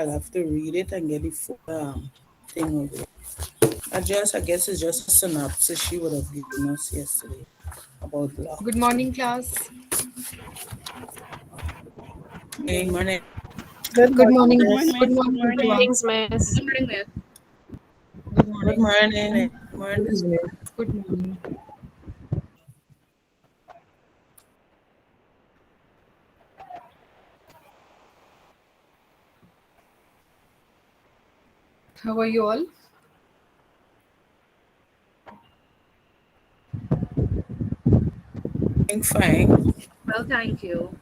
I'll have to read it and get the full thing of it. I guess it's just a synopsis she would have given us yesterday about Good blocks. morning, class. Hey, morning. Good Good morning, morning. Good morning, miss. Good miss. Good morning, morning. everyone. Thanks, miss. Good morning, miss. Good Good morning. morning. Morning. Good evening. Good morning. How are you all? Doing fine. Well, thank you.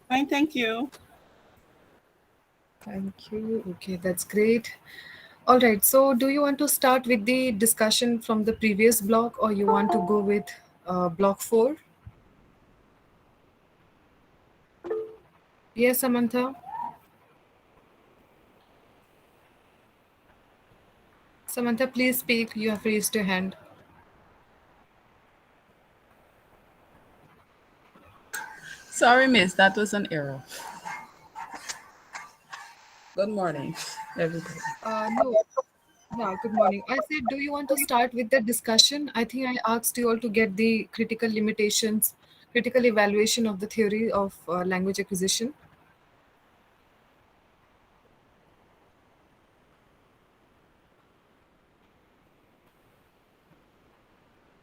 Fine, thank you. Thank you. Okay, that's great. All right. So, do you want to start with the discussion from the previous block, or you want to go with block 4? Yes, Samantha. Samantha, please speak. You have raised your hand. Sorry, miss, that was an error. Good morning, everybody. No. Yeah, good morning. I said, do you want to start with the discussion? I think I asked you all to get the critical limitations, critical evaluation of the theory of language acquisition.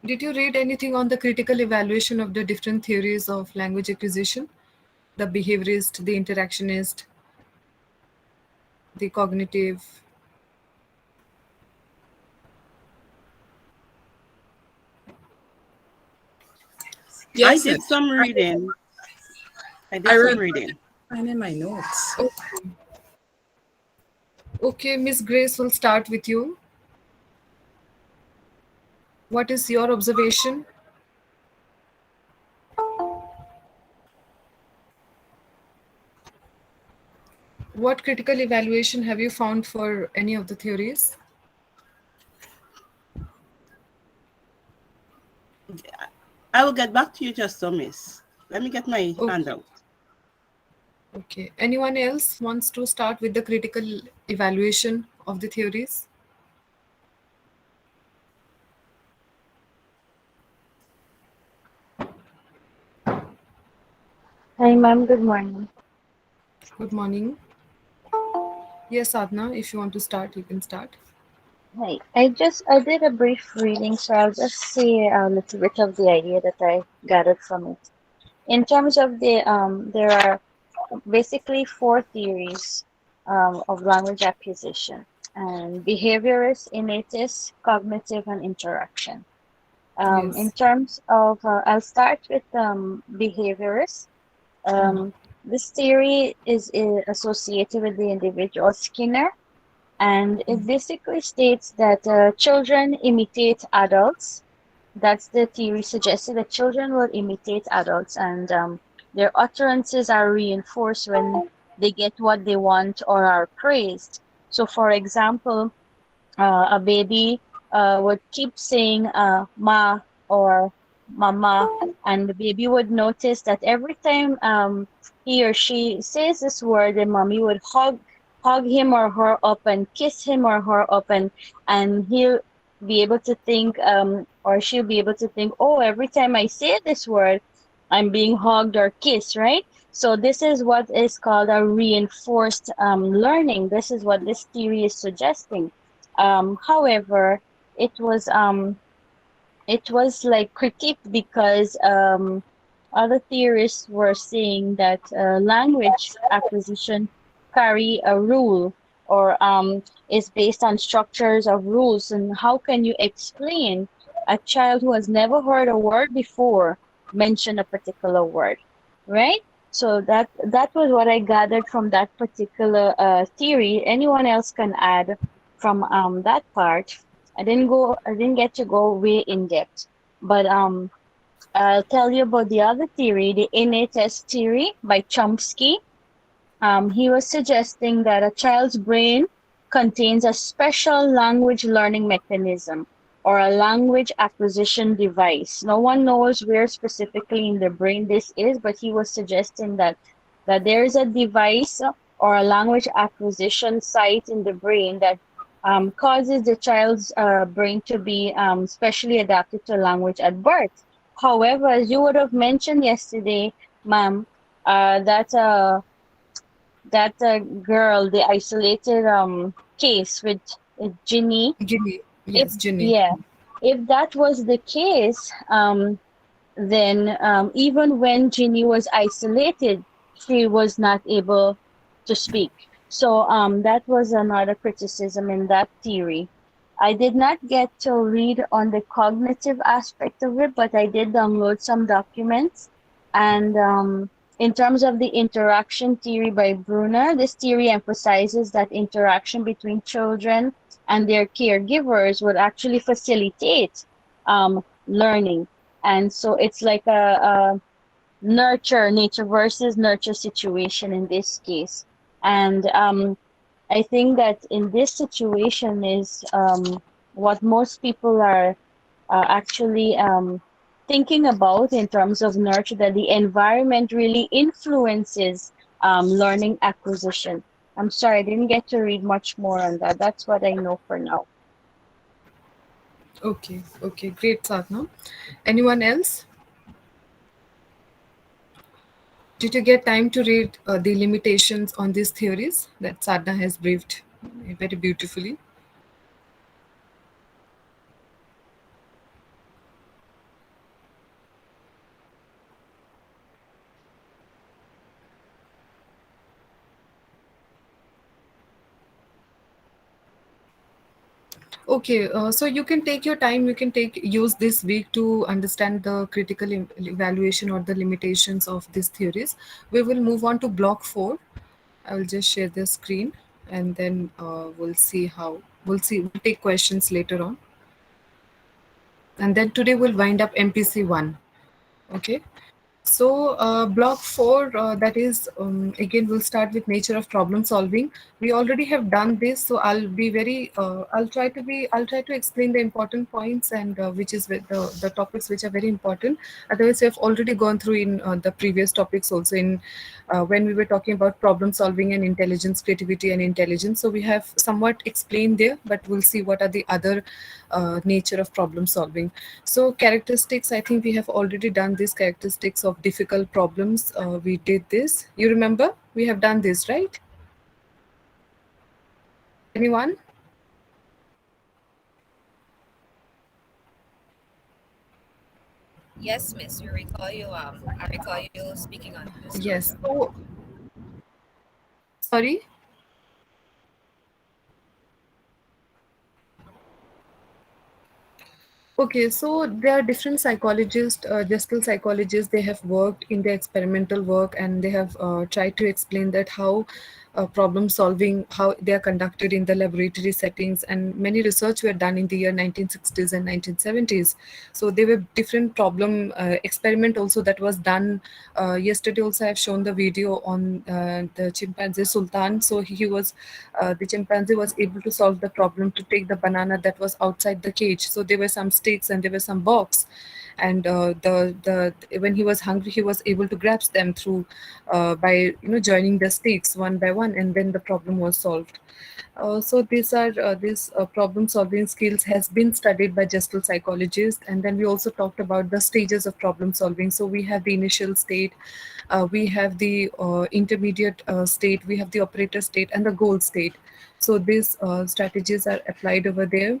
Did you read anything on the critical evaluation of the different theories of language acquisition? The behaviorist, the interactionist, the cognitive. I Yes, did miss. some reading. I I did some read reading. mine in my notes. Okay. Okay, Miss Grace will start with you. What is your observation? What critical evaluation have you found for any of the theories? I will get back to you just so, miss. Let me get my Okay. handout. Okay. Anyone else wants to start with the critical evaluation of the theories? Hi, ma'am. Good morning. Good morning. Yes, Sadhna, if you want to start, you can start. Hi. I did a brief reading, so I'll just say a little bit of the idea that I gathered from it. In terms of there are basically four theories of language acquisition, and behaviorist, innatist, cognitive, and interaction. In Yes. terms of, I'll start with behaviorist. Um, this theory is associated with the individual Skinner, and it basically states that children imitate adults. That's the theory suggested that children will imitate adults, and their utterances are reinforced when they get what they want or are praised. So, for example, a baby would keep saying ma or mama, and the baby would notice that every time he or she says this word, the mommy would hug him or her up and kiss him or her up, and he'll be able to think or she'll be able to think, oh, every time I say this word, I'm being hugged or kissed, right? So this is what is called a reinforced learning. This is what this theory is suggesting. However, it was like critiqued because other theorists were saying that language acquisition carry a rule or is based on structures of rules. And how can you explain a child who has never heard a word before mention a particular word, right? So that was what I gathered from that particular theory. Anyone else can add from that part. I didn't get to go way in depth, but I'll tell you about the other theory, the innate test theory by Chomsky. He was suggesting that a child's brain contains a special language learning mechanism or a language acquisition device. No one knows where specifically in the brain this is, but he was suggesting that there is a device or a language acquisition site in the brain that causes the child's brain to be specially adapted to language at birth. However, as you would have mentioned yesterday, ma'am, that girl, the isolated case with Ginny, Ginny. if Yes, Ginny. yeah, if that was the case, then even when Ginny was isolated, she was not able to speak. So that was another criticism in that theory. I did not get to read on the cognitive aspect of it, but I did download some documents. And in terms of the interaction theory by Bruner, this theory emphasizes that interaction between children and their caregivers would actually facilitate learning. And so it's like a nature versus nurture situation in this case. And I think that in this situation is what most people are actually thinking about in terms of nurture, that the environment really influences learning acquisition. I'm sorry, I didn't get to read much more on that. That's what I know for now. Okay, okay, great, Sadhna. Anyone else? Did you get time to read the limitations on these theories that Sadhna has briefed very beautifully? Okay, so you can take your time. You can use this week to understand the critical evaluation or the limitations of these theories. We will move on to block 4. I will just share the screen, and then we'll take questions later on. And then today we'll wind up MPC 1. Okay. So block 4, that is, again, we'll start with nature of problem solving. We already have done this, so I'll try to explain the important points, and which is with the topics which are very important. Otherwise, we have already gone through in the previous topics also, in when we were talking about problem solving and intelligence, creativity and intelligence. So we have somewhat explained there, but we'll see what are the other nature of problem solving. So characteristics, I think we have already done these characteristics of difficult problems. We did this. You remember? We have done this, right? Anyone? Yes, Miss. We recall you. I recall you speaking on this. Yes. So, sorry. Okay, so there are different psychologists, Gestalt psychologists. They have worked in their experimental work, and they have tried to explain that how problem solving, how they are conducted in the laboratory settings, and many research were done in the year 1960s and 1970s. So there were different problem experiment also that was done. Yesterday also I have shown the video on the chimpanzee Sultan. So he was, the chimpanzee was able to solve the problem to take the banana that was outside the cage. So there were some sticks and there were some box, and the when he was hungry, he was able to grasp them through by joining the sticks one by one, and then the problem was solved. So these problem solving skills has been studied by Gestalt psychologists, and then we also talked about the stages of problem solving. So we have the initial state, we have the intermediate state, we have the operator state, and the goal state. So these strategies are applied over there.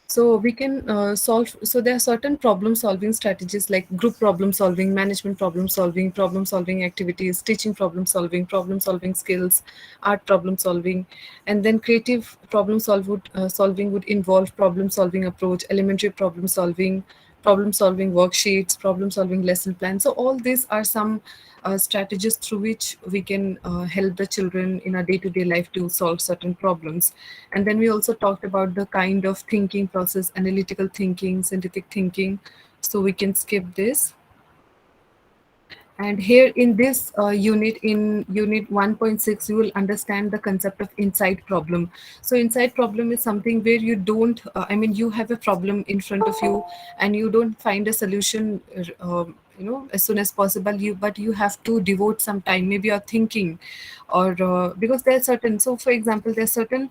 So we can solve, so there are certain problem solving strategies like group problem solving, management problem solving activities, teaching problem solving skills, art problem solving, and then creative solving would involve problem solving approach, elementary problem solving worksheets, problem solving lesson plans. So all these are some strategies through which we can help the children in a day-to-day life to solve certain problems. And then we also talked about the kind of thinking process, analytical thinking, synthetic thinking. So we can skip this. And here in this unit, in unit 1.6, you will understand the concept of insight problem. So insight problem is something where you don't, you have a problem in front of you and you don't find a solution as soon as possible. But you have to devote some time. Maybe you're thinking, or because there are certain. So, for example, there are certain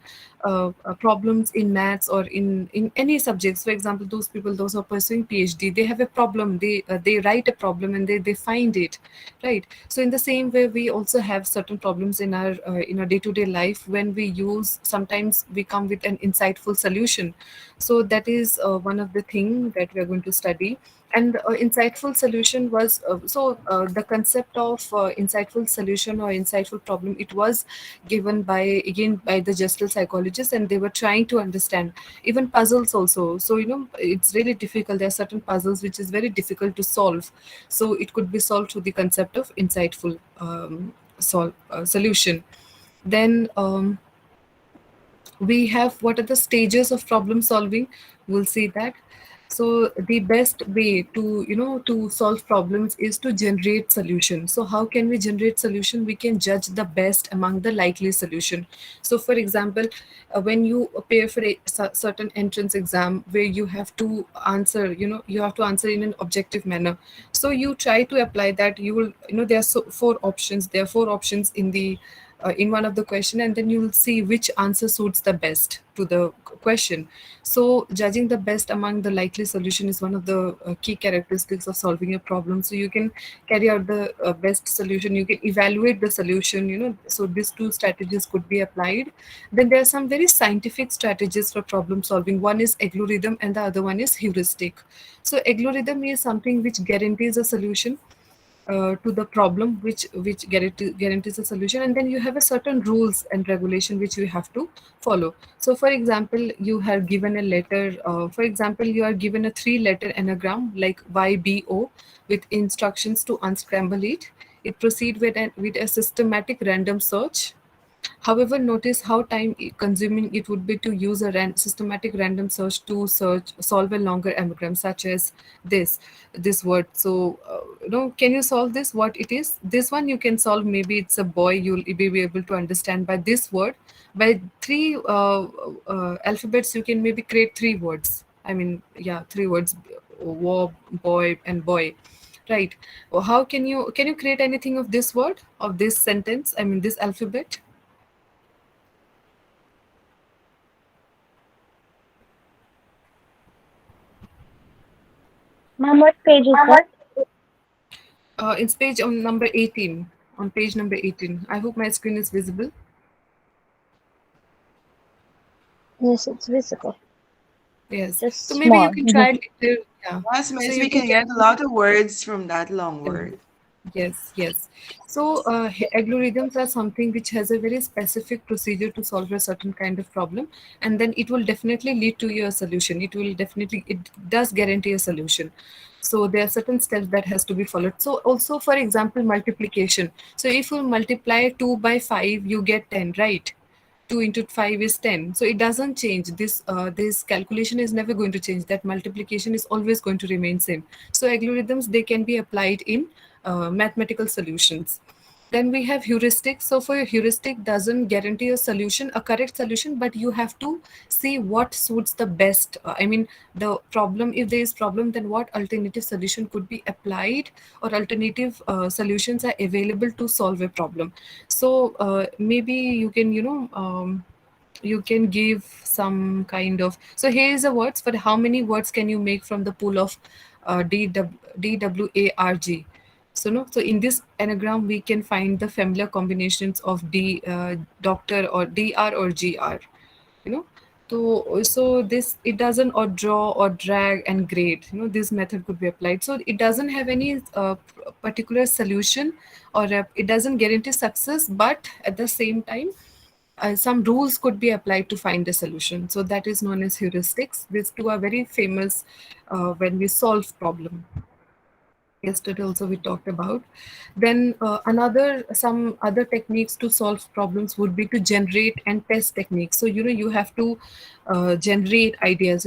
problems in maths or in any subjects. For example, those who are pursuing PhD, they have a problem. They write a problem and they find it, right? So in the same way, we also have certain problems in our day-to-day life. When we use, sometimes we come with an insightful solution. So that is one of the thing that we are going to study. And insightful solution was the concept of insightful solution or insightful problem, it was given by the Gestalt psychologists, and they were trying to understand even puzzles also. So it's really difficult. There are certain puzzles which is very difficult to solve, so it could be solved through the concept of insightful solution. Then we have, what are the stages of problem solving, we'll see that. So the best way to solve problems is to generate solution. So how can we generate solution? We can judge the best among the likely solution. So for example, when you appear for a certain entrance exam where you have to answer, you have to answer in an objective manner. So you try to apply that. You will, there are four options. There are four options in one of the question, and then you will see which answer suits the best to the question. So judging the best among the likely solution is one of the key characteristics of solving a problem. So you can carry out the best solution, you can evaluate the solution, so these two strategies could be applied. Then there are some very scientific strategies for problem solving. One is algorithm and the other one is heuristic. So algorithm is something which guarantees a solution to the problem, which guarantees a solution, and then you have a certain rules and regulation which you have to follow. So for example, you have given a letter, for example, you are given a 3-letter anagram like YBO with instructions to unscramble it. It proceed with a systematic random search. However, notice how time consuming it would be to use a systematic random search to solve a longer anagram such as this word. So, can you solve this? What it is? This one you can solve. Maybe it's a boy. You'll be able to understand by this word. By three alphabets, you can maybe create 3 words. I mean, yeah, 3 words: war, boy, and boy. Right. Well, how can you create anything of this word, of this sentence? I mean, this alphabet. Ma'am, what page is that? It's page on number 18. On page number 18. I hope my screen is visible. Yes, it's visible. Yes. Just So maybe you small. can try it later. Yeah. Yes, So miss, you we can can get a lot of words from that long word. Yes. So algorithms are something which has a very specific procedure to solve a certain kind of problem, and then it will definitely lead to your solution. It does guarantee a solution. So there are certain steps that has to be followed. So also, for example, multiplication. So if you multiply 2 by 5, you get 10, right? 2 into 5 is 10, so it doesn't change. This calculation is never going to change. That multiplication is always going to remain same. So algorithms, they can be applied in mathematical solutions. Then we have heuristic. So for a heuristic doesn't guarantee a solution, a correct solution, but you have to see what suits the best. I mean, the problem, if there is problem, then what alternative solution could be applied, or alternative solutions are available to solve a problem. So maybe you can, you can give some kind of, so here is the words. For how many words can you make from the pool of DWARG? So no, so in this anagram we can find the familiar combinations of doctor, or DR, or GR. You know, so this, it doesn't, or draw, or drag, and grade. This method could be applied. So it doesn't have any particular solution, or it doesn't guarantee success, but at the same time some rules could be applied to find a solution. So that is known as heuristics. These two are very famous when we solve problem. Yesterday also we talked about. Then some other techniques to solve problems would be to generate and test techniques. So you have to generate ideas.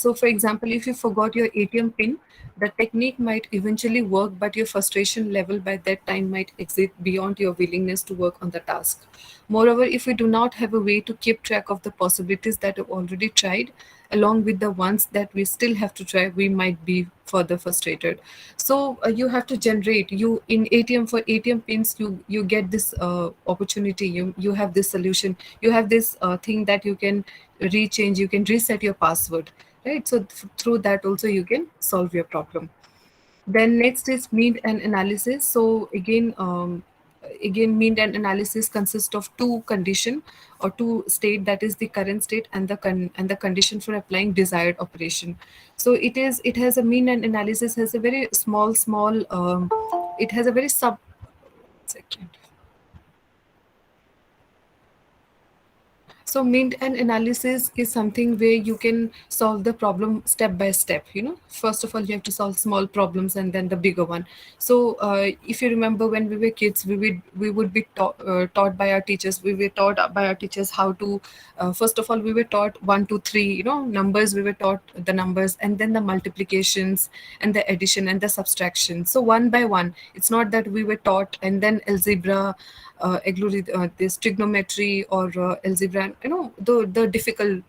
So for example, if you forgot your ATM pin, the technique might eventually work, but your frustration level by that time might exceed beyond your willingness to work on the task. Moreover, if we do not have a way to keep track of the possibilities that you've already tried, along with the ones that we still have to try, we might be further frustrated. So you have to generate, you in ATM, for ATM pins, you get this opportunity, you have this solution, you have this thing that you can rechange, you can reset your password, right? So through that also you can solve your problem. Then next is mean and analysis. So again mean and analysis consists of two condition or two state, that is the current state and the condition for applying desired operation. So it has a mean and analysis has a very small it has a very sub second. So mean and analysis is something where you can solve the problem step by step. First of all, you have to solve small problems and then the bigger one. So if you remember, when we were kids, we would be taught by our teachers. We were taught by our teachers how to. First of all, we were taught 1, 2, 3. Numbers. We were taught the numbers, and then the multiplications and the addition and the subtraction. So one by one. It's not that we were taught and then algebra, this trigonometry or algebra, the difficult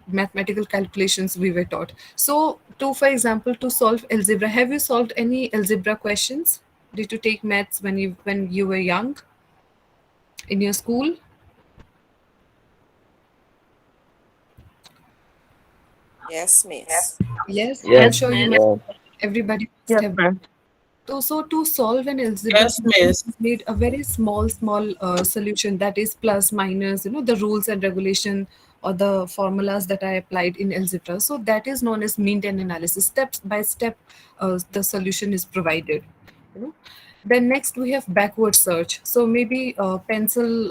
mathematical calculations we were taught. So for example, to solve algebra, have you solved any algebra questions? Did you take maths when you were young in your school? Yes, miss. Yes, I'm Yes, sure you yes. everybody must Yes, have. ma'am. So to solve an algebra, Yes, miss. you need a very small solution, that is plus minus, the rules and regulation or the formulas that are applied in algebra. So that is known as mean and analysis. Step by step, the solution is provided. You know. Then next we have backward search. So maybe pencil,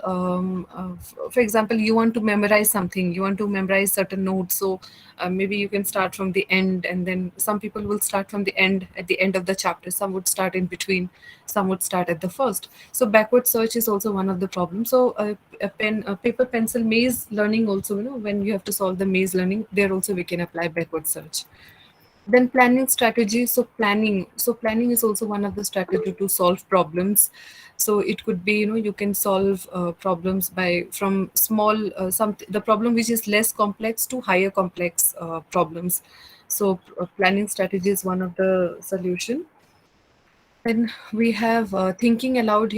for example, you want to memorize something, you want to memorize certain notes. So maybe you can start from the end, and then some people will start from the end, at the end of the chapter. Some would start in between, some would start at the first. So backward search is also one of the problems. So a paper pencil maze learning also, when you have to solve the maze learning, there also we can apply backward search. Then planning strategy. So planning is also one of the strategy to solve problems. So it could be, you can solve problems by from small some the problem which is less complex to higher complex problems. So planning strategy is one of the solution. Then we have thinking aloud.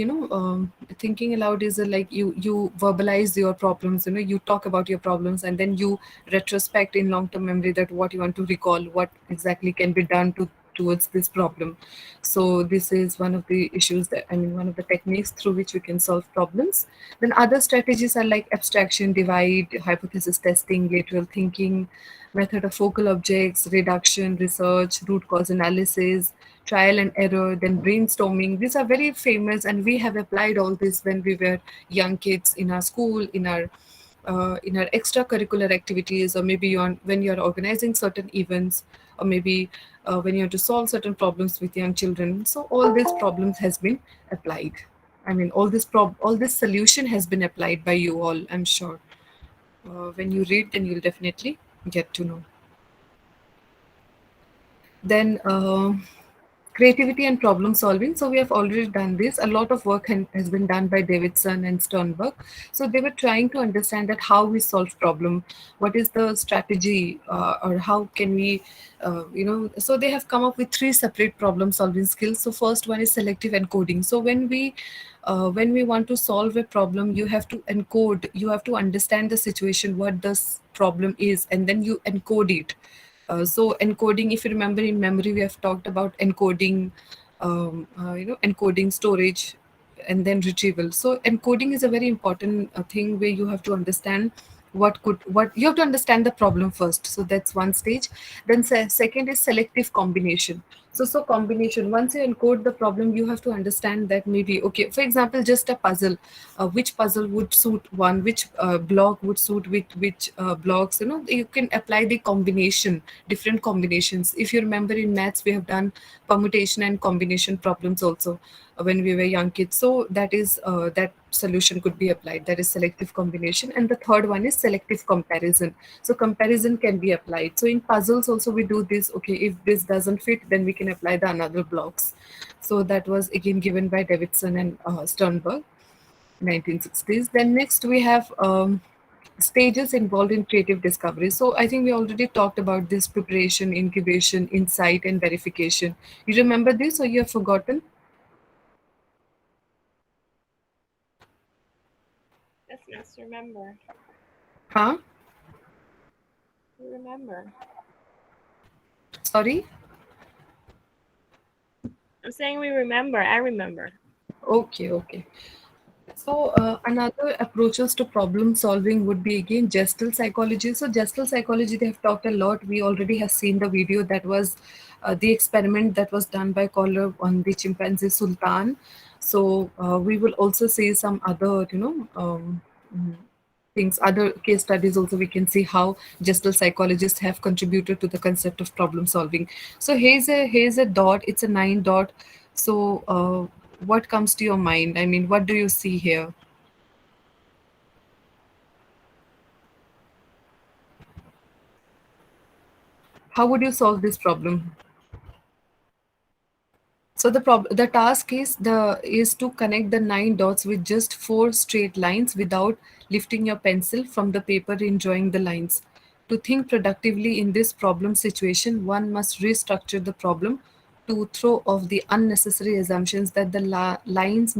Thinking aloud is like you verbalize your problems. You talk about your problems, and then you retrospect in long term memory that what you want to recall, what exactly can be done towards this problem. So this is one of the issues one of the techniques through which we can solve problems. Then other strategies are like abstraction, divide, hypothesis testing, lateral thinking, method of focal objects, reduction, research, root cause analysis, trial and error, then brainstorming. These are very famous, and we have applied all this when we were young kids in our school, in our extracurricular activities, or maybe when you're organizing certain events, or maybe when you have to solve certain problems with young children. So all these problems has been applied. All this solution has been applied by you all, I'm sure. When you read, then you'll definitely get to know. Then creativity and problem solving. So we have already done this. A lot of work has been done by Davidson and Sternberg. So they were trying to understand that how we solve problem, what is the strategy, or how can we, so they have come up with 3 separate problem solving skills. So first one is selective encoding. So when we want to solve a problem, you have to encode, you have to understand the situation, what this problem is, and then you encode it. So encoding, if you remember in memory, we have talked about encoding, encoding, storage, and then retrieval. So encoding is a very important thing where you have to understand what you have to understand the problem first. So that's one stage. Then second is selective combination. So combination, once you encode the problem, you have to understand that maybe, okay, for example, just a puzzle, which puzzle would suit one, which block would suit with which blocks. You can apply the combination, different combinations. If you remember in maths, we have done permutation and combination problems also when we were young kids. So that solution could be applied, that is selective combination. And the third one is selective comparison. So comparison can be applied. So in puzzles also we do this. Okay, if this doesn't fit, then we can apply the another blocks. So that was again given by Davidson and Sternberg, 1960s. Then next we have stages involved in creative discovery. So I think we already talked about this: preparation, incubation, insight, and verification. You remember this, or you have forgotten? Yes, remember. Huh? Remember. Sorry? I'm saying we remember. I remember. Okay, okay. So another approaches to problem solving would be again Gestalt psychology. So Gestalt psychology, they have talked a lot. We already have seen the video that was the experiment that was done by Koller on the chimpanzee Sultan. So we will also see some other, things, other case studies also. We can see how Gestalt psychologists have contributed to the concept of problem solving. So here's a dot. It's a 9 dot. So what comes to your mind? I mean, what do you see here? How would you solve this problem? So the task is to connect the 9 dots with just 4 straight lines without lifting your pencil from the paper, enjoying the lines. To think productively in this problem situation, one must restructure the problem to throw off the unnecessary assumptions that the lines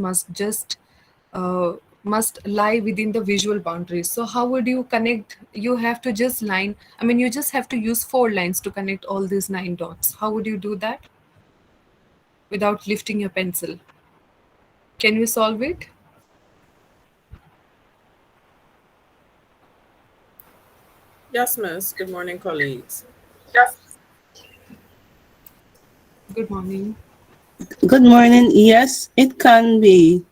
uh, must lie within the visual boundaries. So how would you connect? You have to just line. I mean, you just have to use 4 lines to connect all these 9 dots. How would you do that without lifting your pencil? Can you solve it? Yes, miss. Good morning, colleagues. Good morning. Good morning. Yes, it can be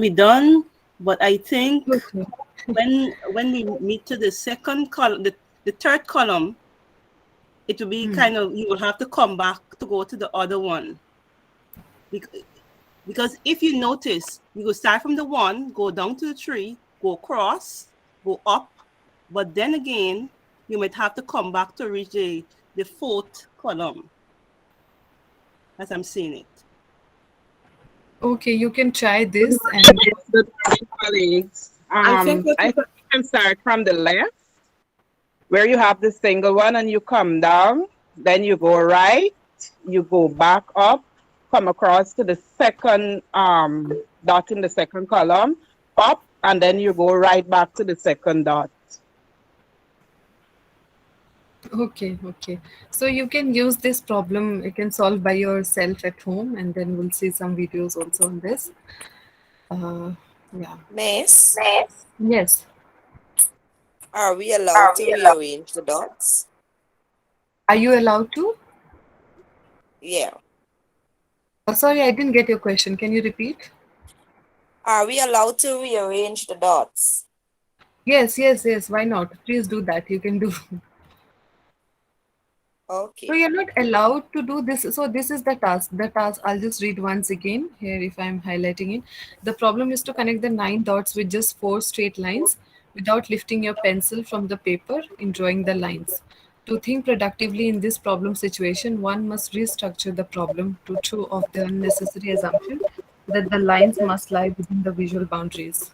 done, but I think Okay. when we meet to the second column, the third column, it will be kind of, you will have to come back to go to the other one. Because if you notice, you go start from the 1, go down to the 3, go across, go up, but then again, you might have to come back to reach the 4th column, as I'm seeing it. Okay, you can try this. And Good morning, colleagues. I think I think you can start from the left, where you have the single one, and you come down. Then you go right, you go back up, come across to the second dot in the second column, up, and then you go right back to the second dot. okay, okay. So you can use this problem, you can solve by yourself at home, and then we'll see some videos also on this. Yeah. Miss, Yes. are we allowed to rearrange the dots? Are you allowed to? Yeah. Sorry, I didn't get your question. Can you repeat? Are we allowed to rearrange the dots? Yes, yes, yes. Why not? Please do that. You can do. So Okay. you're not allowed to do this. So this is the task. The task, I'll just read once again here if I'm highlighting it. The problem is to connect the 9 dots with just 4 straight lines without lifting your pencil from the paper in drawing the lines. To think productively in this problem situation, one must restructure the problem to throw off the unnecessary assumption that the lines must lie within the visual boundaries.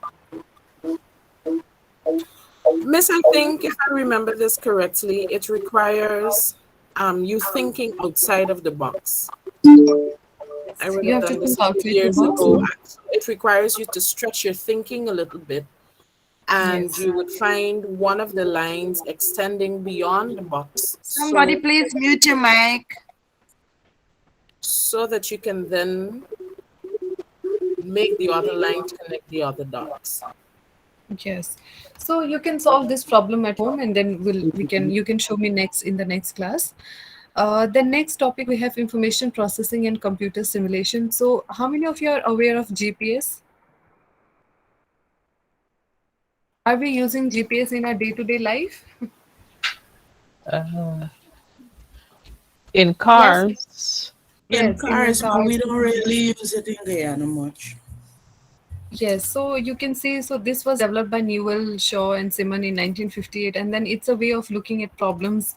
Miss, I think if I remember this correctly, it requires you thinking outside of the box. I would You have have to done this think outside the years box. ago. It requires you to stretch your thinking a little bit, and Yes. you would find one of the lines extending beyond the box. Somebody please mute your mic. So that you can then make the other line to connect the other dots. Yes. So you can solve this problem at home, and then you can show me next in the next class. The next topic we have information processing and computer simulation. So how many of you are aware of GPS? Are we using GPS in our day-to-day life? In cars. In Yes, in your cars, but we cars. don't really use it in Guyana much. Yes, so you can see, so this was developed by Newell, Shaw, and Simon in 1958, and then it's a way of looking at problems,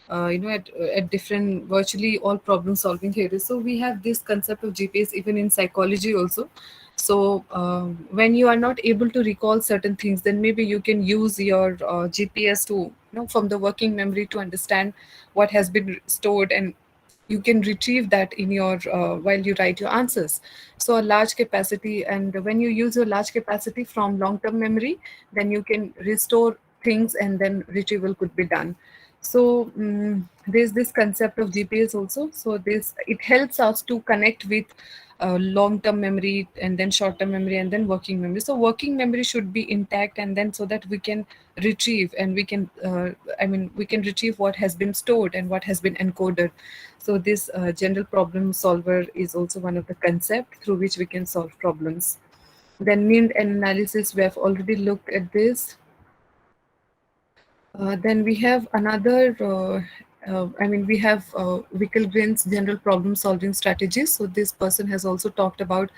at different, virtually all problem solving theories. So we have this concept of GPS even in psychology also. So when you are not able to recall certain things, then maybe you can use your GPS to, from the working memory to understand what has been stored, and you can retrieve that in your while you write your answers. So a large capacity, and when you use your large capacity from long-term memory, then you can restore things and then retrieval could be done. So there's this concept of GPS also. So this, it helps us to connect with long-term memory and then short-term memory and then working memory. So working memory should be intact, and then so that we can retrieve, and we can we can retrieve what has been stored and what has been encoded. So this general problem solver is also one of the concepts through which we can solve problems. Then need analysis, we have already looked at this. Then we have another, we have Wickel-Green's general problem solving strategies. So this person has also talked about,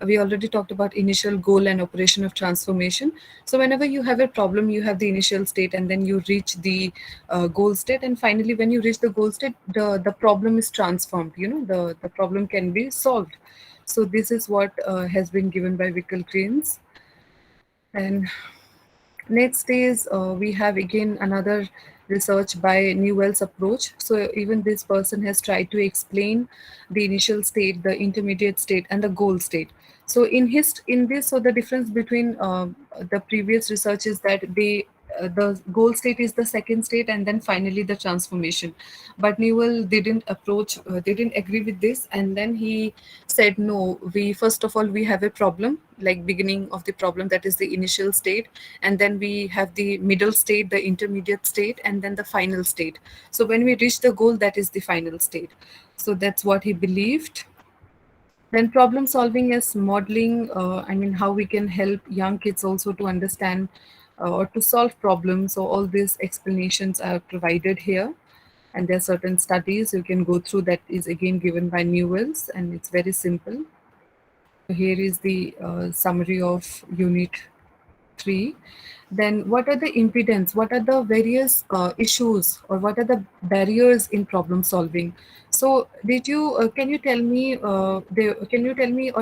we already talked about initial goal and operation of transformation. So whenever you have a problem, you have the initial state and then you reach the goal state. And finally, when you reach the goal state, the problem is transformed, the problem can be solved. So this is what has been given by Wickel-Green's. And next is we have again another research by Newell's approach. So even this person has tried to explain the initial state, the intermediate state, and the goal state. So in this, so the difference between the previous research is that the goal state is the second state, and then finally the transformation. But Newell didn't agree with this, and then he said, no, we first of all, we have a problem, like beginning of the problem, that is the initial state, and then we have the middle state, the intermediate state, and then the final state. So when we reach the goal, that is the final state. So that's what he believed. Then problem solving is modeling, how we can help young kids also to understand or to solve problems. So all these explanations are provided here. And there are certain studies you can go through that is again given by Newell's, and it's very simple. Here is the summary of Unit 3. Then what are the impediments? What are the various issues, or what are the barriers in problem solving? So did you, can you tell me or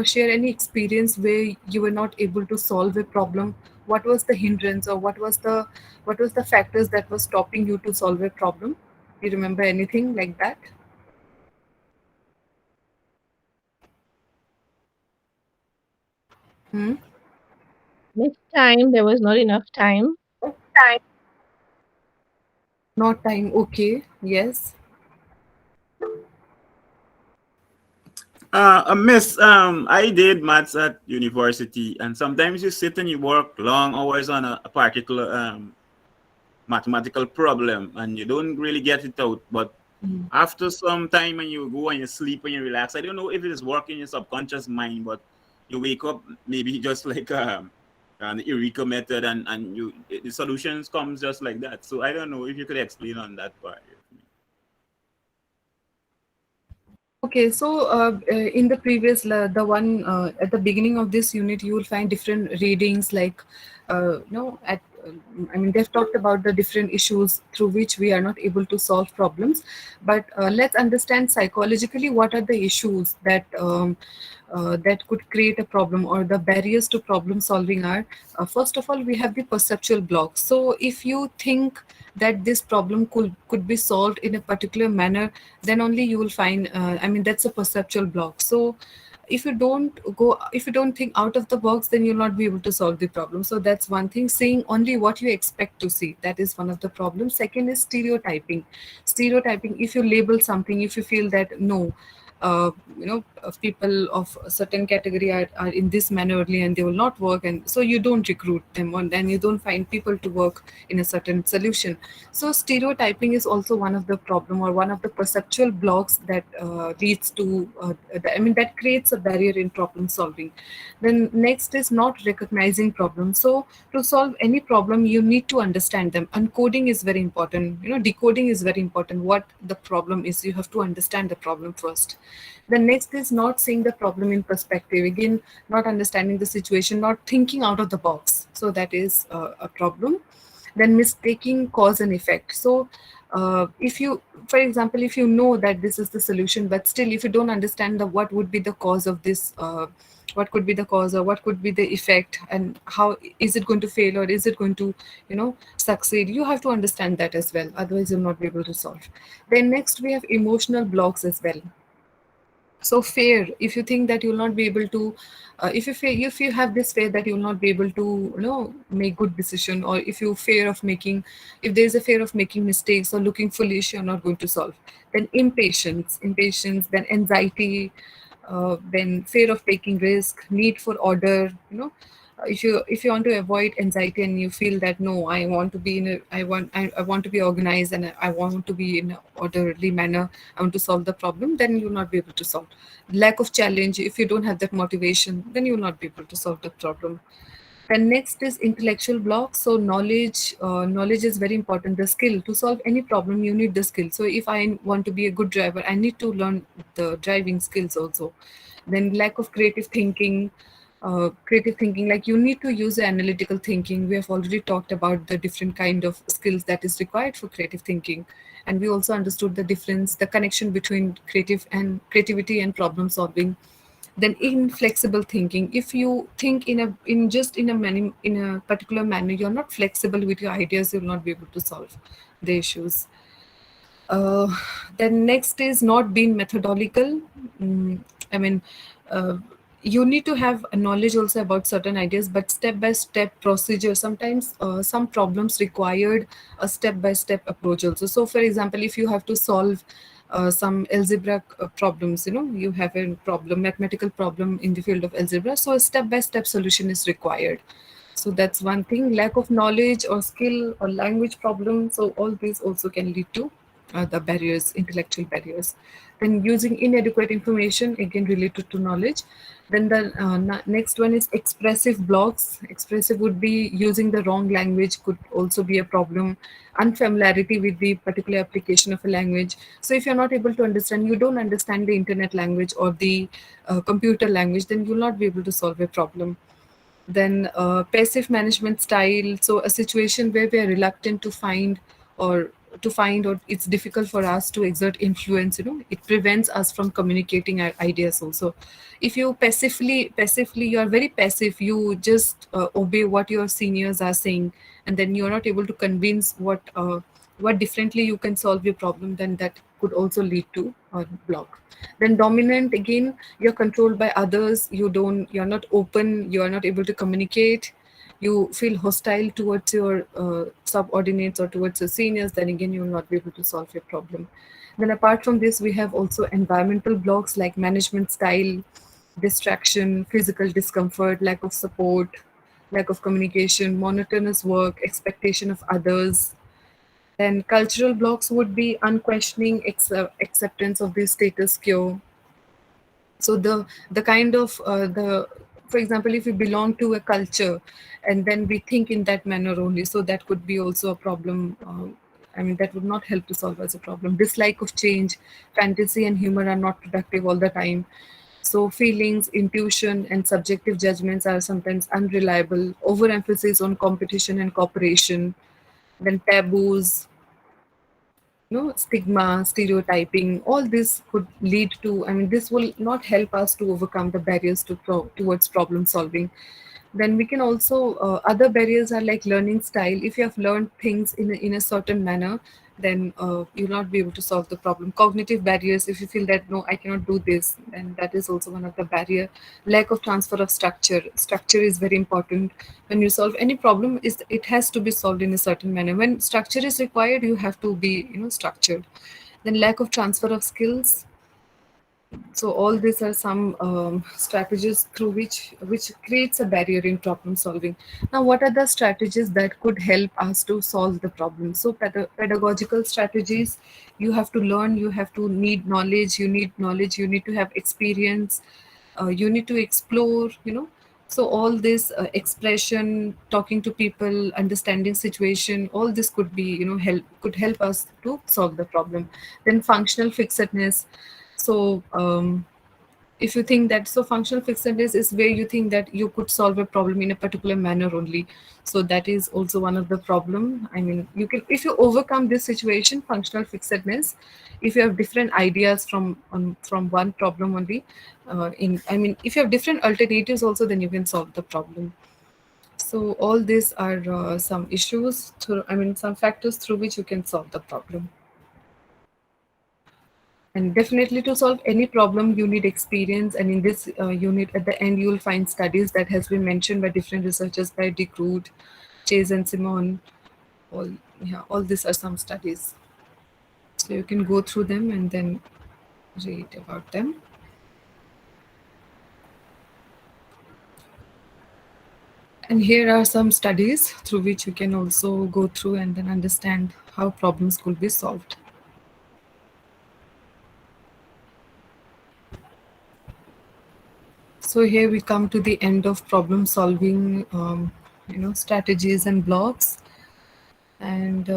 share any experience where you were not able to solve a problem? What was the hindrance, or what was the factors that were stopping you to solve a problem? Do you remember anything like that? This time there was not enough time. Not time. Okay. Yes. Miss, I did maths at university, and sometimes you sit and you work long hours on a particular mathematical problem, and you don't really get it out. But after some time, and you go and you sleep and you relax, I don't know if it is working in your subconscious mind, but you wake up maybe just like the Eureka method, and the solutions comes just like that. So I don't know if you could explain on that part. Okay, so in the previous, the one at the beginning of this unit, you will find different readings, like, they've talked about the different issues through which we are not able to solve problems. But let's understand psychologically what are the issues that that could create a problem, or the barriers to problem solving are. First of all, we have the perceptual blocks. So if you think that this problem could be solved in a particular manner, then only you will find, that's a perceptual block. So if you don't think out of the box, then you'll not be able to solve the problem. So that's one thing. Seeing only what you expect to see, that is one of the problems. Second is stereotyping. If you label something, if you feel that no, people of a certain category are in this manner only and they will not work, and so you don't recruit them, and then you don't find people to work in a certain solution. So stereotyping is also one of the problem, or one of the perceptual blocks that leads to that creates a barrier in problem solving. Then next is not recognizing problems. So to solve any problem, you need to understand them. Uncoding is very important. Decoding is very important. What the problem is, you have to understand the problem first. The next is not seeing the problem in perspective. Again, not understanding the situation, not thinking out of the box. So that is a problem. Then mistaking cause and effect. So if you, for example, if you know that this is the solution, but still if you don't understand what would be the cause of this what could be the cause, or what could be the effect, and how is it going to fail, or is it going to succeed. You have to understand that as well, otherwise you'll not be able to solve. Then next we have emotional blocks as well. So fear, if you think that you'll not be able to if you have this fear that you'll not be able to make good decision, or if you fear of making, if there's a fear of making mistakes or looking foolish, you're not going to solve. Then impatience, then anxiety, then fear of taking risk, need for order. If you want to avoid anxiety and you feel that no, I want to be in a I want to be organized, and I want to be in an orderly manner, I want to solve the problem, then you'll not be able to solve. Lack of challenge, if you don't have that motivation, then you'll not be able to solve the problem. And next is intellectual blocks. So knowledge is very important. The skill to solve any problem, you need the skill. So if I want to be a good driver, I need to learn the driving skills also. Then lack of creative thinking, like you need to use the analytical thinking. We have already talked about the different kind of skills that is required for creative thinking, and we also understood the difference, the connection between creativity and problem solving. Then inflexible thinking, if you think in a particular manner, you're not flexible with your ideas, you'll not be able to solve the issues. uh, then next is not being methodological. I mean, uh, you need to have a knowledge also about certain ideas, but step-by-step procedure. Sometimes some problems required a step-by-step approach also. So, for example, if you have to solve some algebra problems, you have a problem, mathematical problem in the field of algebra, so a step-by-step solution is required. So that's one thing. Lack of knowledge or skill or language problem. So all these also can lead to the barriers, intellectual barriers. Then using inadequate information, again related to knowledge. Then the next one is expressive blocks. Expressive would be using the wrong language, could also be a problem. Unfamiliarity with the particular application of a language. So if you're not able to understand, you don't understand the internet language or the computer language, then you'll not be able to solve a problem. Then passive management style, so a situation where we are reluctant to find, or it's difficult for us to exert influence. It prevents us from communicating our ideas also. If you passively, you are very passive, you just obey what your seniors are saying, and then you're not able to convince what differently you can solve your problem, then that could also lead to a block. Then dominant, again, you're controlled by others, you're not open, you are not able to communicate, you feel hostile towards your subordinates or towards your seniors, then again you will not be able to solve your problem. Then apart from this, we have also environmental blocks like management style, distraction, physical discomfort, lack of support, lack of communication, monotonous work, expectation of others. Then cultural blocks would be unquestioning acceptance of the status quo. So the kind of the for example, if we belong to a culture and then we think in that manner only, so that could be also a problem. I mean, that would not help to solve as a problem. Dislike of change, fantasy and humor are not productive all the time. So feelings, intuition, and subjective judgments are sometimes unreliable. Overemphasis on competition and cooperation. Then taboos, stigma, stereotyping, all this could lead to, I mean, this will not help us to overcome the barriers towards problem solving. Then we can also, other barriers are like learning style. If you have learned things in a certain manner, then you'll not be able to solve the problem. Cognitive barriers, if you feel that, no, I cannot do this, then that is also one of the barrier. Lack of transfer of structure. Structure is very important. When you solve any problem, it has to be solved in a certain manner. When structure is required, you have to be, structured. Then lack of transfer of skills. So all these are some strategies through which creates a barrier in problem solving. Now, what are the strategies that could help us to solve the problem? So pedagogical strategies, you have to learn, you have to need knowledge, you need to have experience, you need to explore, So all this expression, talking to people, understanding situation, all this could be, could help us to solve the problem. Then functional fixedness. So if you think that, so functional fixedness is where you think that you could solve a problem in a particular manner only. So that is also one of the problem. I mean, you can, if you overcome this situation, functional fixedness, if you have different ideas from one problem only, I mean, if you have different alternatives also, then you can solve the problem. So all these are some issues through, I mean, some factors through which you can solve the problem. And definitely to solve any problem, you need experience. And in this unit, at the end, you will find studies that has been mentioned by different researchers, by De Groot, Chase and Simon. All, yeah, all these are some studies. So you can go through them and then read about them. And here are some studies through which you can also go through and then understand how problems could be solved. So here we come to the end of problem solving, strategies and blocks. And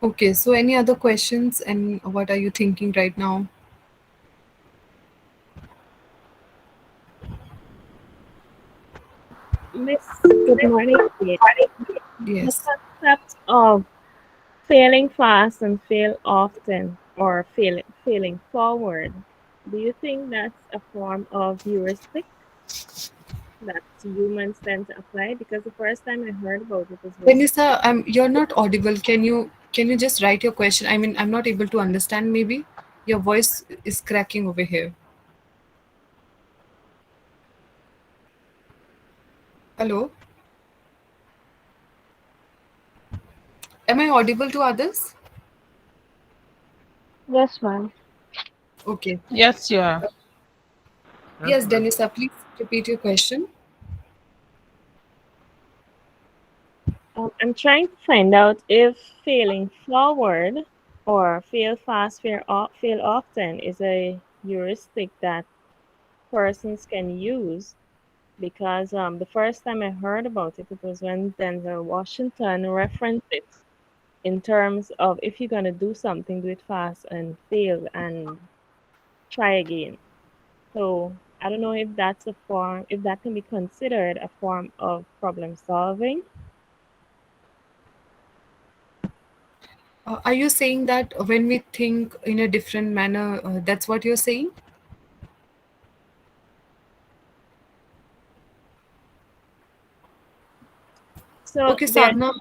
okay, so any other questions, and what are you thinking right now? Miss, good morning. The Yes. concept of failing fast and fail often, or failing forward, do you think that's a form of heuristic that humans tend to apply? Because the first time I heard about it was with Vanessa, you're not audible. Can you just write your question? I mean, I'm not able to understand. Maybe your voice is cracking over here. Hello. Am I audible to others? Yes, ma'am. Okay. Yes, you are. Yes, Denisa, please repeat your question. I'm trying to find out if failing forward or fail fast, fail often is a heuristic that persons can use. Because the first time I heard about it, it was when Denzel Washington referenced it in terms of if you're going to do something, do it fast and fail and try again. So I don't know if that's a form, if that can be considered a form of problem solving. Are you saying that when we think in a different manner, that's what you're saying? So Okay, Sadhna.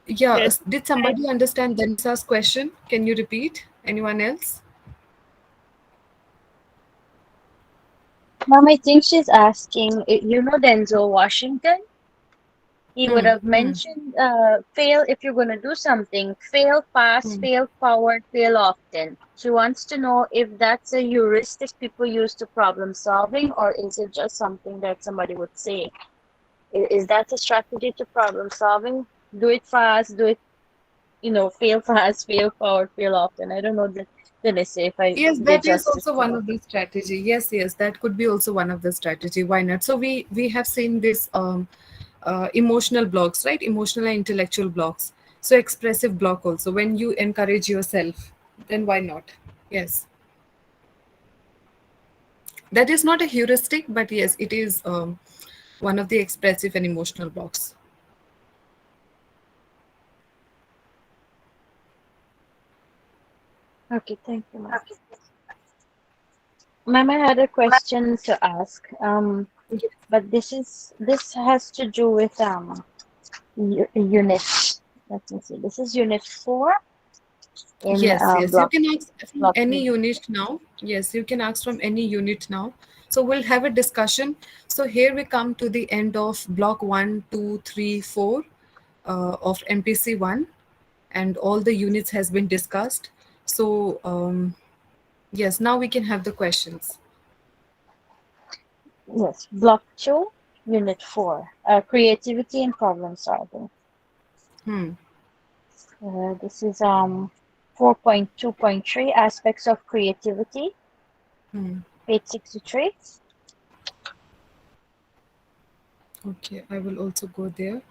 Yeah, there's did somebody understand Denisa's question? Can you repeat? Anyone else? Mom, I think she's asking, you know Denzel Washington? He would have mentioned fail if you're going to do something. Fail fast, fail forward, fail often. She wants to know if that's a heuristic people use to problem solving, or is it just something that somebody would say? Is that a strategy to problem solving? Do it fast, do it, fail fast, fail forward, fail often. I don't know the list if I Yes, did that is justice also to one it. of the strategy. Yes, that could be also one of the strategy. Why not? So we have seen this emotional blocks, right? Emotional and intellectual blocks. So expressive block also. When you encourage yourself, then why not? Yes, that is not a heuristic, but yes, it is one of the expressive and emotional blocks. Okay, thank you, ma'am. Ma'am, I had a question to ask. But this has to do with unit. Let me see. This is unit 4 in Yes. You block can ask from block any 3. unit now. Yes, you can ask from any unit now. So we'll have a discussion. So here we come to the end of block 1, 2, 3, 4 of MPC 1, and all the units has been discussed. So yes, now we can have the questions. Yes, block 2, unit 4. Creativity and problem solving. This is 4.2.3 aspects of creativity. Page 63. Okay, I will also go there.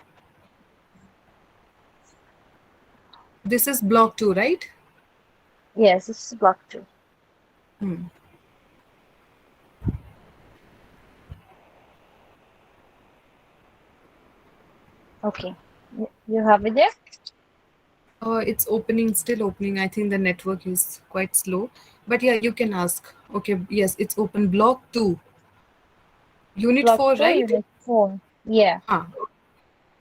This is block 2, right? Yes, this is block 2. Hmm. Okay. You have it there? It's opening, still opening. I think the network is quite slow. But yeah, you can ask. Okay, yes, it's open. Block 2. Unit Block 4, 2, right? unit 4. Yeah. Ah,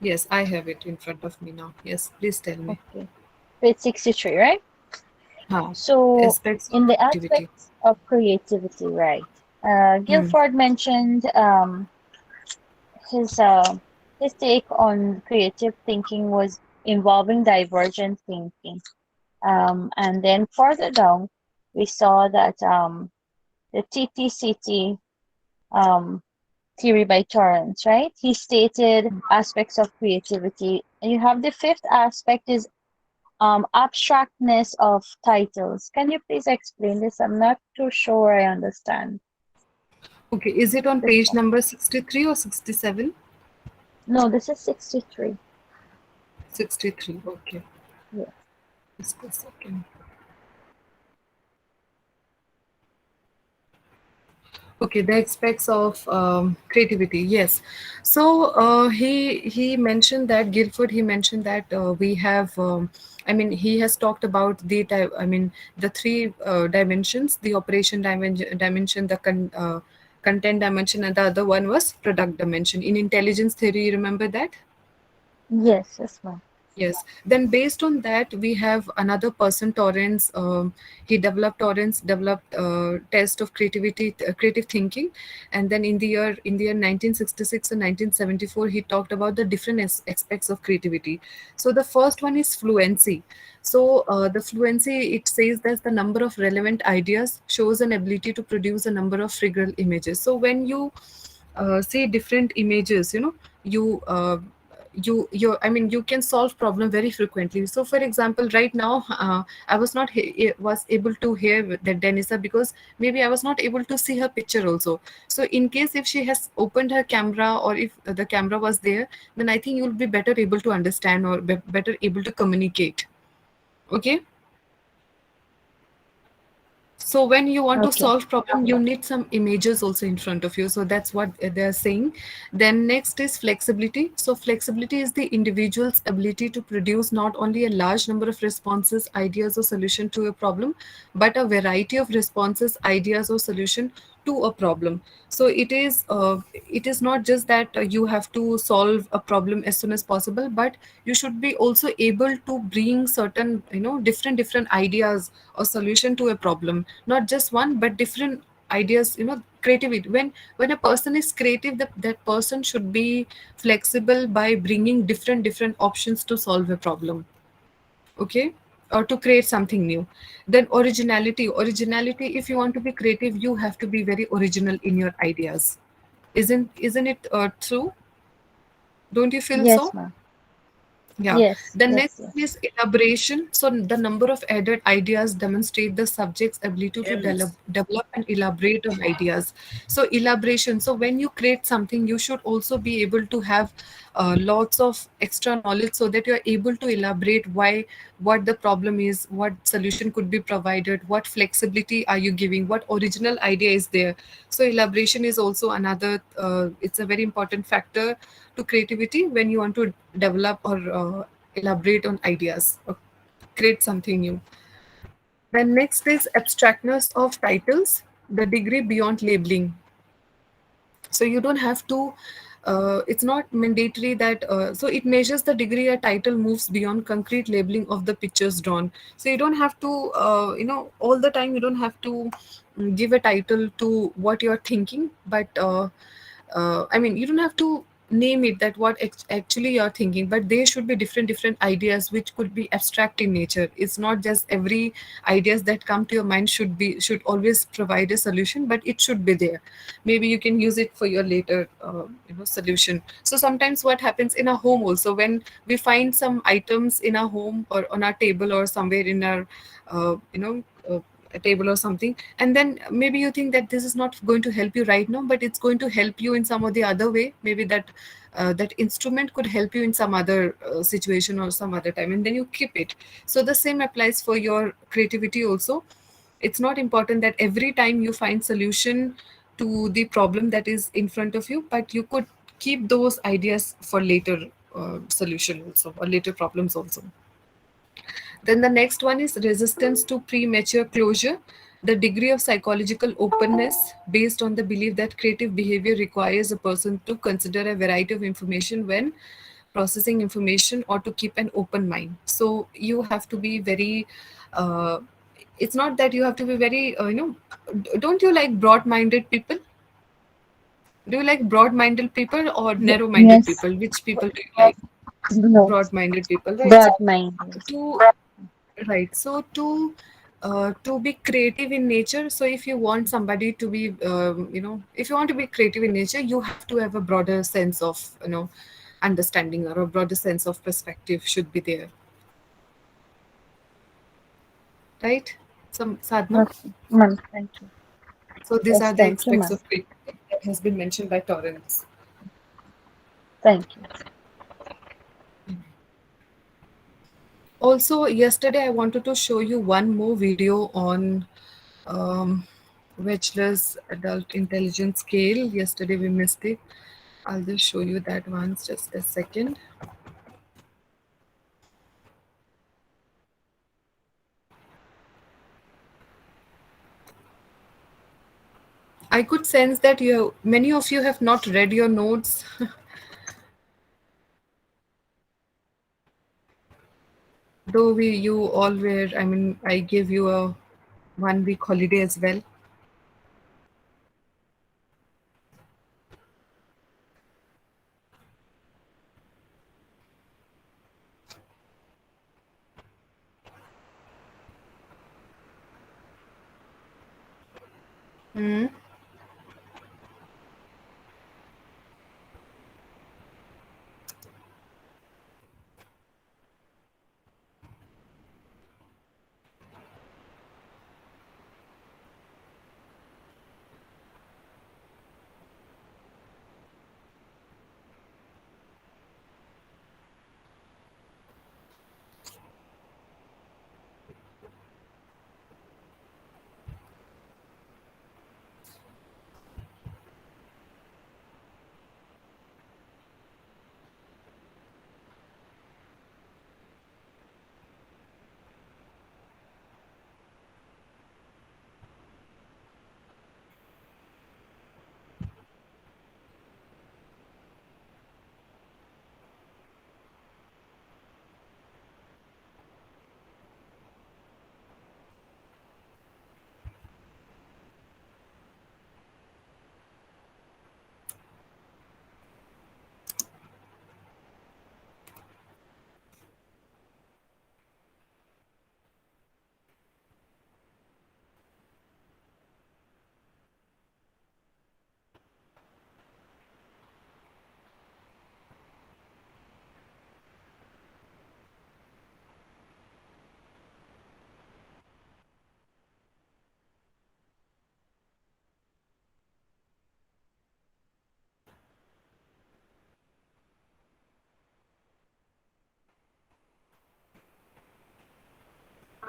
yes, I have it in front of me now. Yes, please tell me. Okay. Page 63, right? Ah, So, aspects of in the creativity. aspects of creativity, right? Hmm. Guilford mentioned his his take on creative thinking was involving divergent thinking. And then further down, we saw that the TTCT um, theory by Torrance, right? He stated aspects of creativity. And you have the fifth aspect is abstractness of titles. Can you please explain this? I'm not too sure I understand Okay, is it on this page one. number 63 or 67? No, this is 63. 63, okay. Yeah. Just a second. Okay, the aspects of creativity. Yes. So he mentioned that Guilford. He mentioned that we have. I mean, he has talked about I mean, the three dimensions: the operation dimension, the content dimension, and the other one was product dimension. In intelligence theory, you remember that? Yes, yes, ma'am. Yes. Then based on that, we have another person, Torrance. He developed Torrance developed test of creativity, creative thinking, and then in the year 1966 and 1974, he talked about the different aspects of creativity. So the first one is fluency. So the fluency, it says that the number of relevant ideas shows an ability to produce a number of figural images. So when you see different images, you I mean, you can solve problem very frequently. So for example, right now I was not was able to hear that Denisa, because maybe I was not able to see her picture also. So in case if she has opened her camera, or if the camera was there, then I think you'll be better able to understand, or better able to communicate. Okay. So when you want to Okay. solve problem, you need some images also in front of you. So that's what they're saying. Then next is flexibility. So flexibility is the individual's ability to produce not only a large number of responses, ideas, or solution to a problem, but a variety of responses, ideas, or solution to a problem. So it is not just that you have to solve a problem as soon as possible, but you should be also able to bring certain, different ideas or solution to a problem, not just one but different ideas. Creativity, when a person is creative, that person should be flexible by bringing different options to solve a problem. Okay. Or to create something new. Then originality, if you want to be creative, you have to be very original in your ideas. Isn't it true? Don't you feel Yes, so? ma'am. Yeah. Yes, The yes, next yes. is elaboration. So the number of added ideas demonstrate the subject's ability to develop and elaborate on ideas. So elaboration. So when you create something, you should also be able to have lots of extra knowledge, so that you're able to elaborate what the problem is, what solution could be provided, what flexibility are you giving, what original idea is there. So elaboration is also another, it's a very important factor to creativity when you want to develop or elaborate on ideas or create something new. Then next is abstractness of titles, the degree beyond labeling. So you don't have to, it's not mandatory that, so it measures the degree a title moves beyond concrete labeling of the pictures drawn. So you don't have to, all the time you don't have to give a title to what you're thinking, but I mean, you don't have to name it that what actually you're thinking, but there should be different ideas which could be abstract in nature. It's not just every ideas that come to your mind should always provide a solution, but it should be there. Maybe you can use it for your later solution. So sometimes what happens in a home also, when we find some items in our home or on our table or somewhere in our uh, you know uh, a table or something, and then maybe you think that this is not going to help you right now, but it's going to help you in some or the other way. Maybe that instrument could help you in some other situation or some other time, and then you keep it. So the same applies for your creativity also. It's not important that every time you find solution to the problem that is in front of you, but you could keep those ideas for later solution also, or later problems also. Then the next one is resistance to premature closure, the degree of psychological openness based on the belief that creative behavior requires a person to consider a variety of information when processing information, or to keep an open mind. So you have to be very, it's not that you have to be very, don't you like broad-minded people? Do you like broad-minded people or narrow-minded Yes. people? Which people do you like? No. Broad-minded people, right? So Broad-minded. to right, so to be creative in nature. So if you want somebody to be, if you want to be creative in nature, you have to have a broader sense of, understanding, or a broader sense of perspective should be there, right? Some Sadhna. Okay. Ma'am, thank you. So these Yes, are the thank you, aspects ma'am. of creativity that has been mentioned by Torrance. Thank you. Also, yesterday I wanted to show you one more video on Wechsler's adult intelligence scale. Yesterday we missed it. I'll just show you that once, just a second. I could sense that many of you have not read your notes. Though you all were, I gave you a 1 week holiday as well. Hmm.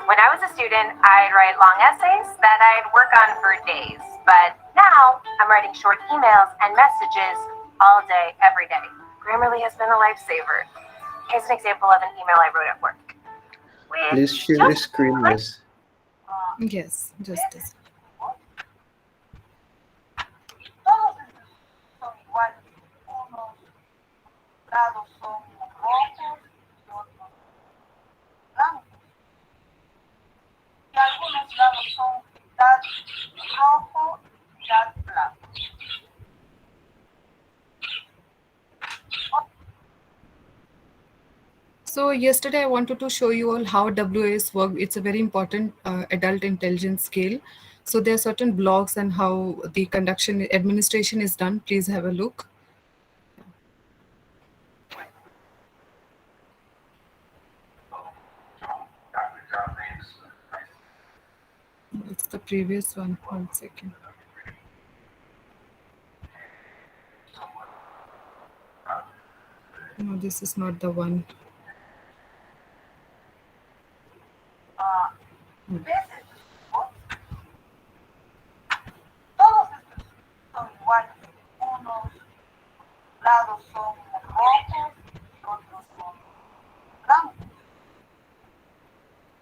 When I was a student, I'd write long essays that I'd work on for days. But now I'm writing short emails and messages all day, every day. Grammarly has been a lifesaver. Here's an example of an email I wrote at work. Please share the screen, miss. Yes, just this. So yesterday I wanted to show you all how WAS work. It's a very important adult intelligence scale. So there are certain blocks and how the conduction administration is done. Please have a look. it's the previous one. 1 second. No, this is not the one. Todos estos son iguales. Unos lados son rojos y otros son blancos.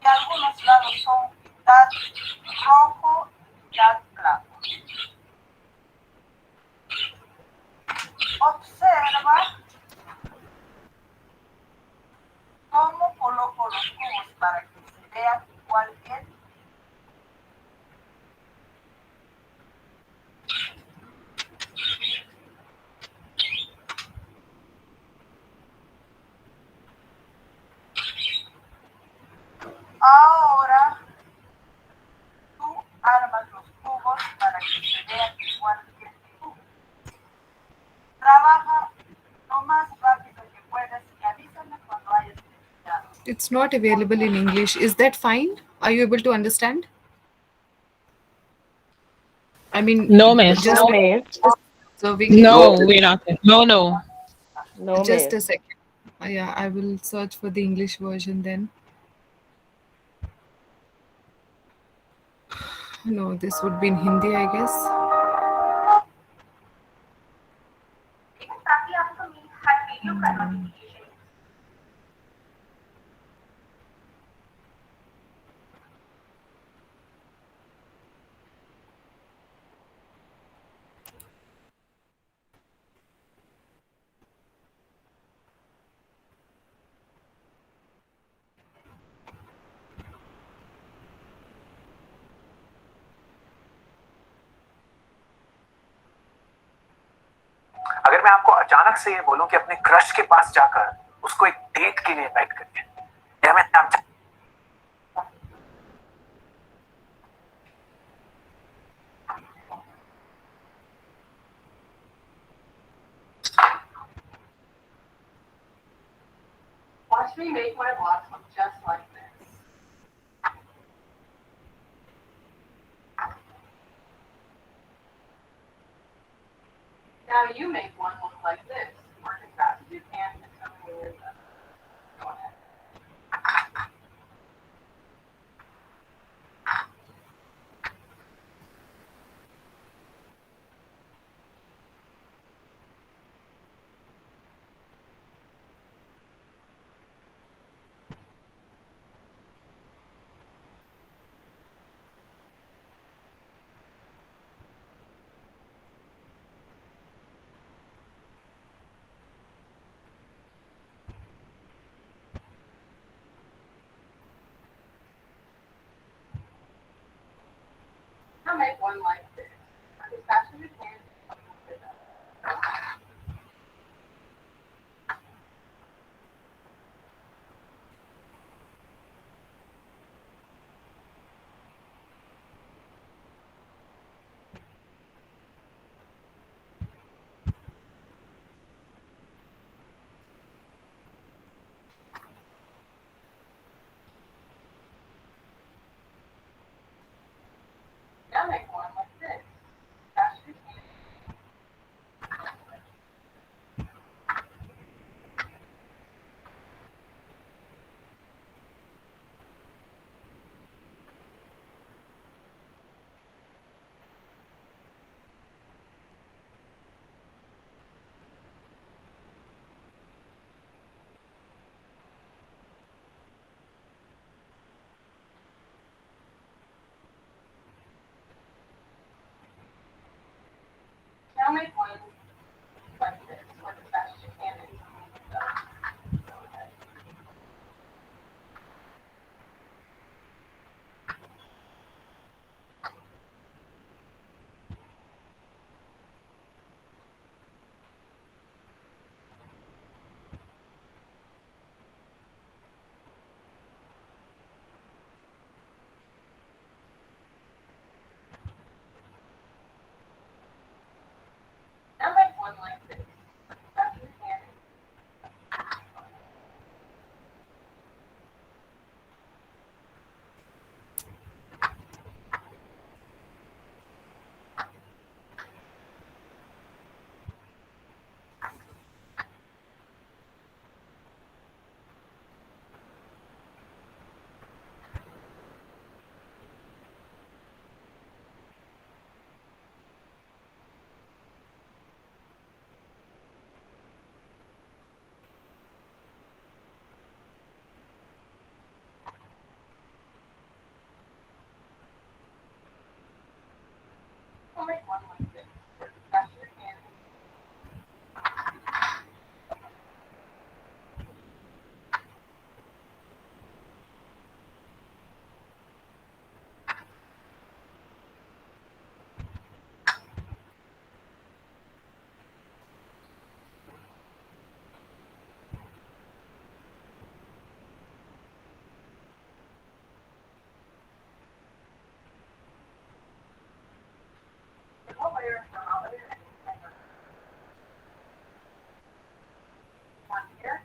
Y algunos lados son mitad rojo y mitad blanco. Observa cómo coloco los cubos para que se vean igual bien. Ahora tú armas los cubos para que se vean igual que tú. Trabaja lo más rápido que puedas y avísame cuando hayas terminado. It's not available in English. Is that fine? Are you able to understand? I mean, No, miss. just No, miss. observing No, it. we're not. No, no. No, Just a miss. second. Yeah, I will search for the English version then. No, this would be in Hindi, I guess. अगर मैं आपको अचानक से ये बोलूं कि अपने crush के पास जाकर उसको एक डेट के लिए इनवाइट करिए, या मैं आप Watch me make my blocks look just like this. Now you make one look like this. Work as fast as you can and tell me when you're done. Go ahead. Now make one like this. Work as fast as you can and tell me when you're done. Now make one like this. Fast as you can. Now make one like this. Work as fast as you can and tell me when you're done. Go ahead. Now I'll make one like this for discussion and what layer from out there? One here.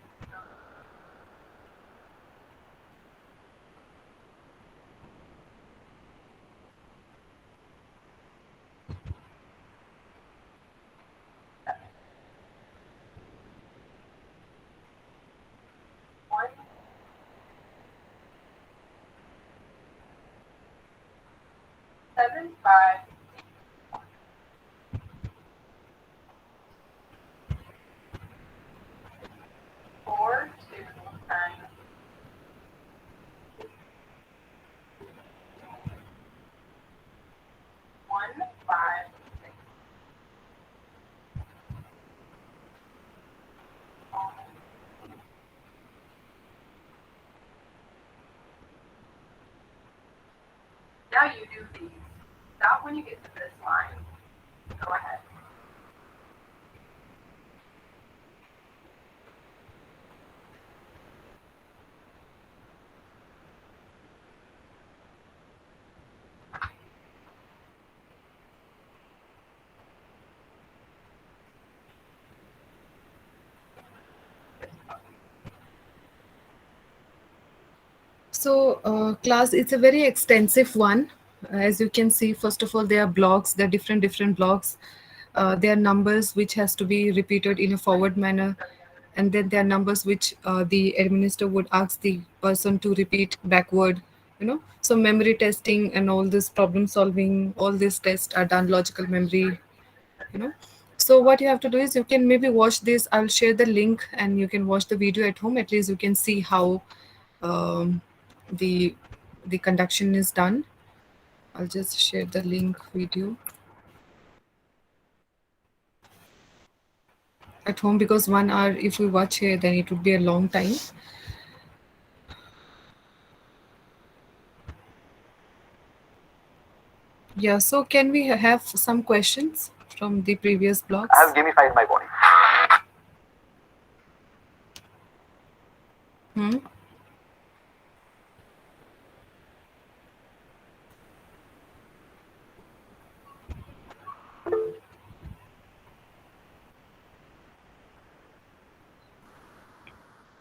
One. Seven, five. Four, two, nine. One, five, six. Now you do these. Stop when you get to this line. Go ahead. So, class, it's a very extensive one. As you can see, first of all, there are blocks, there are different blocks. There are numbers which has to be repeated in a forward manner. And then there are numbers which the administrator would ask the person to repeat backward, So memory testing and all this problem solving, all these tests are done, logical memory, So what you have to do is you can maybe watch this. I'll share the link and you can watch the video at home. At least you can see how the conduction is done. I'll just share the link video at home, because 1 hour if we watch here then it would be a long time. Yeah, so can we have some questions from the previous blocks? I have gamified my body.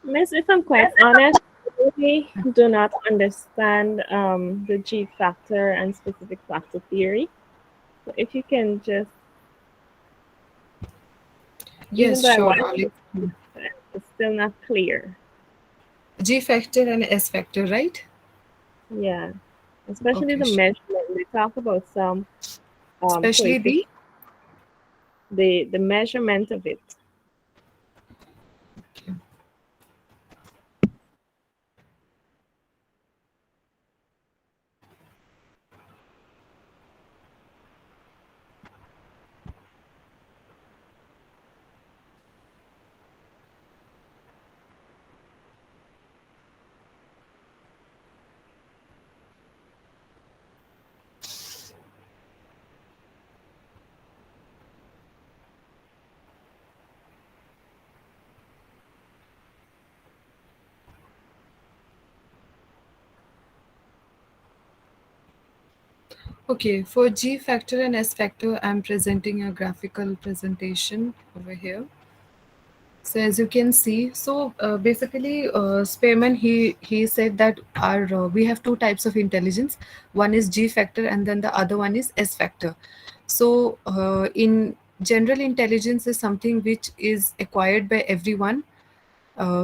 Miss, if I'm quite honest, I really do not understand the G factor and specific factor theory. So if you can just... Yes, sure. It's still not clear. G factor and S factor, right? Yeah, especially Okay, the measurement. We talk about some... especially the measurement of it. Okay. Okay, for G factor and S factor, I'm presenting a graphical presentation over here. So as you can see, so basically Spearman, he said that we have two types of intelligence. One is G factor and then the other one is S factor. So in general intelligence is something which is acquired by everyone.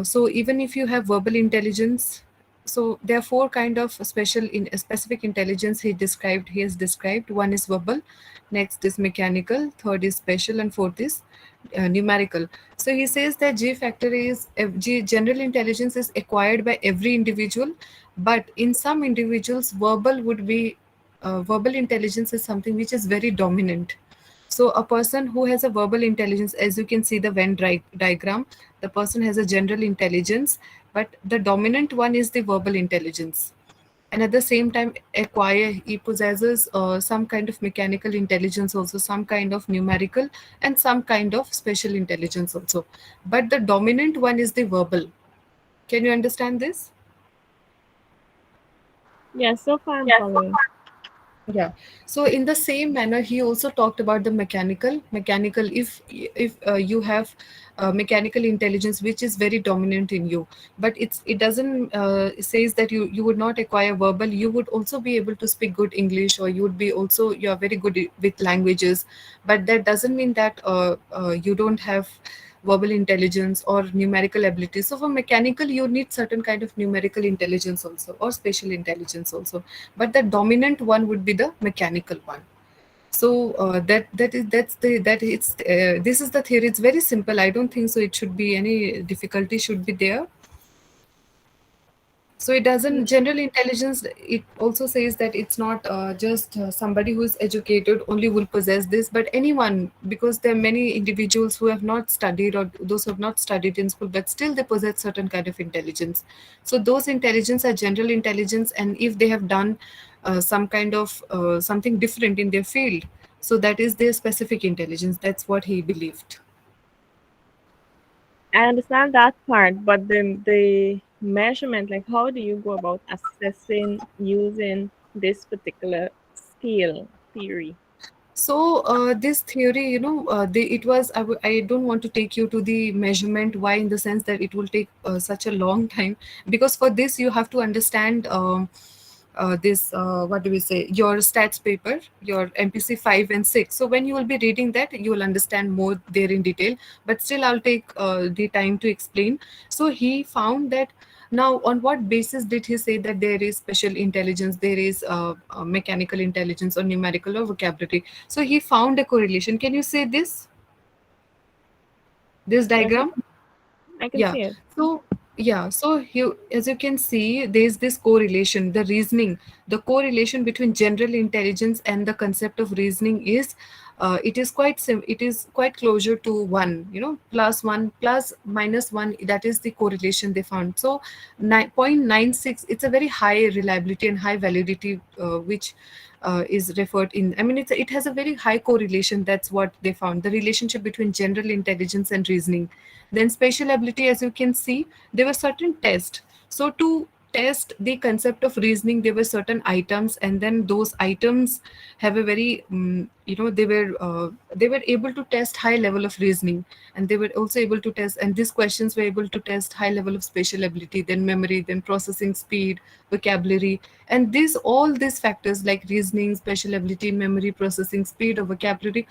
So even if you have verbal intelligence, so there are four kind of specific intelligence he has described. One is verbal, next is mechanical, third is spatial, and fourth is numerical. So he says that general intelligence is acquired by every individual, but in some individuals verbal would be verbal intelligence is something which is very dominant. So a person who has a verbal intelligence, as you can see the Venn diagram, the person has a general intelligence, but the dominant one is the verbal intelligence. And at the same time, he possesses some kind of mechanical intelligence also, some kind of numerical, and some kind of special intelligence also. But the dominant one is the verbal. Can you understand this? Yes, so far I'm following. Yeah. So in the same manner, he also talked about the mechanical. If you have mechanical intelligence which is very dominant in you, but it doesn't says that you would not acquire verbal. You would also be able to speak good English, or you are very good with languages, but that doesn't mean that you don't have verbal intelligence or numerical ability. So for mechanical, you need certain kind of numerical intelligence also, or spatial intelligence also, but the dominant one would be the mechanical one. So this is the theory. It's very simple. I don't think so it should be any difficulty should be there. So it doesn't, general intelligence, it also says that it's not just somebody who is educated only will possess this, but anyone, because there are many individuals who have not studied, or those who have not studied in school, but still they possess certain kind of intelligence. So those intelligence are general intelligence, and if they have done some kind of something different in their field, so that is their specific intelligence. That's what he believed. I understand that part, but the measurement, like how do you go about assessing using this particular scale theory? So this theory, it was. I don't want to take you to the measurement. Why? In the sense that it will take such a long time, because for this you have to understand this. What do we say? Your stats paper, your MPC 5 and 6. So when you will be reading that, you will understand more there in detail. But still, I'll take the time to explain. So he found that. Now, on what basis did he say that there is special intelligence, there is mechanical intelligence, or numerical, or vocabulary? So he found a correlation. Can you say this? This Yes, diagram? I can Yeah. see it. So yeah, so you, as you can see, there's this correlation, the reasoning, the correlation between general intelligence and the concept of reasoning is it is it is quite closer to 1, +1 plus -1, that is the correlation they found. So 0.96, it's a very high reliability and high validity, which is referred in. I mean, it has a very high correlation. That's what they found, the relationship between general intelligence and reasoning. Then spatial ability, as you can see, there were certain tests. So to test the concept of reasoning, there were certain items, and then those items have a very, they were able to test high level of reasoning, and they were also able to test, and these questions were able to test high level of spatial ability, then memory, then processing speed, vocabulary, and all these factors like reasoning, spatial ability, memory, processing speed, or vocabulary,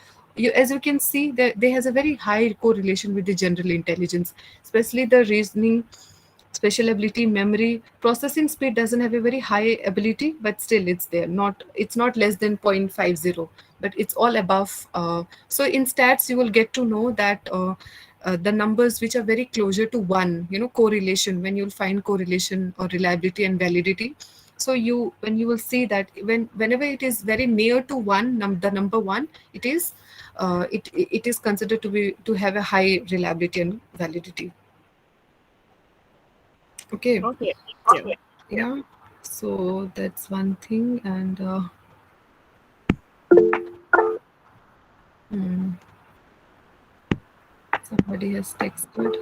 as you can see, there has a very high correlation with the general intelligence, especially the reasoning, spatial ability, memory. Processing speed doesn't have a very high ability, but still it's there. It's not less than 0.50, but it's all above. So in stats, you will get to know that the numbers which are very closer to 1, correlation, when you'll find correlation or reliability and validity. So when you will see that whenever it is very near to 1, the number 1, it is it is considered to have a high reliability and validity. Okay. Okay. Yeah. So that's one thing, and somebody has texted.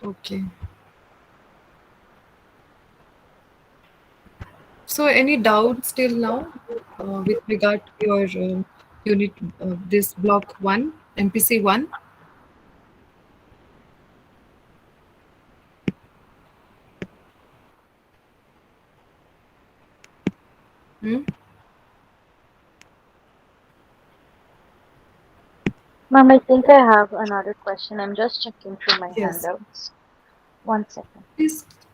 Okay. So any doubts till now with regard to your unit, this block 1, MPC 1? Mom, I think I have another question. I'm just checking through my Yes. handouts. 1 second.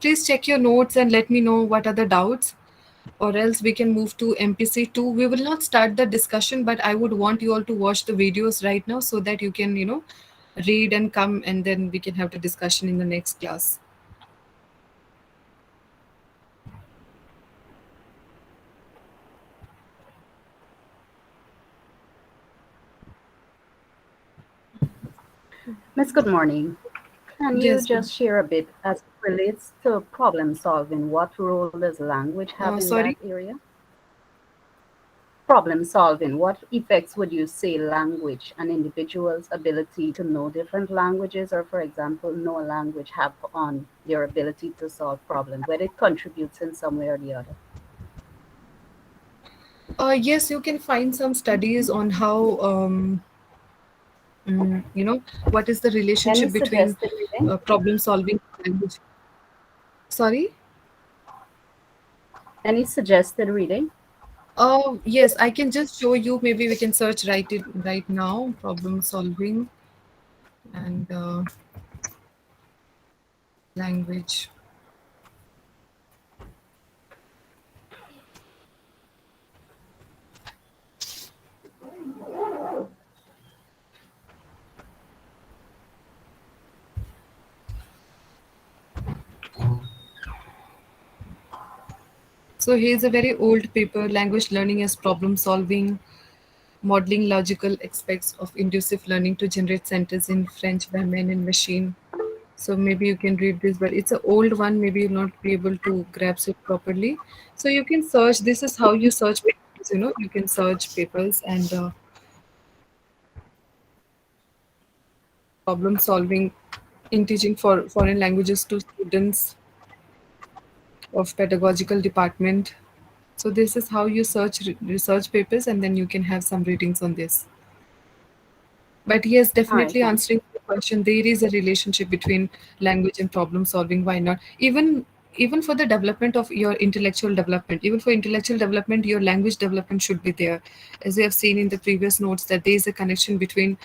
Please check your notes and let me know what are the doubts, or else we can move to MPC 2. We will not start the discussion, but I would want you all to watch the videos right now so that you can, read and come, and then we can have the discussion in the next class. Miss, good morning. Can you Yes. just share a bit as it relates to problem solving? What role does language have in that Sorry. area? Problem solving, what effects would you say language, an individual's ability to know different languages, or for example, know a language, have on your ability to solve problems, whether it contributes in some way or the other? Yes, you can find some studies on how, what is the Any relationship between suggested reading? problem solving and language. Sorry? Any suggested reading? Oh, yes, I can just show you. Maybe we can search it right now. Problem solving and language. So here's a very old paper, Language Learning as Problem Solving, Modeling Logical Aspects of Inducive Learning to Generate Sentences in French by Man and Machine. So maybe you can read this, but it's an old one. Maybe you'll not be able to grasp it properly. So you can search. This is how you search papers. You can search papers and problem solving in teaching for foreign languages to students of pedagogical department. So this is how you search research papers, and then you can have some readings on this. But yes, All right, definitely thanks. answering the question, there is a relationship between language and problem solving. Why not? Even for the development of your intellectual development, even for intellectual development, your language development should be there. As we have seen in the previous notes, that there is a connection between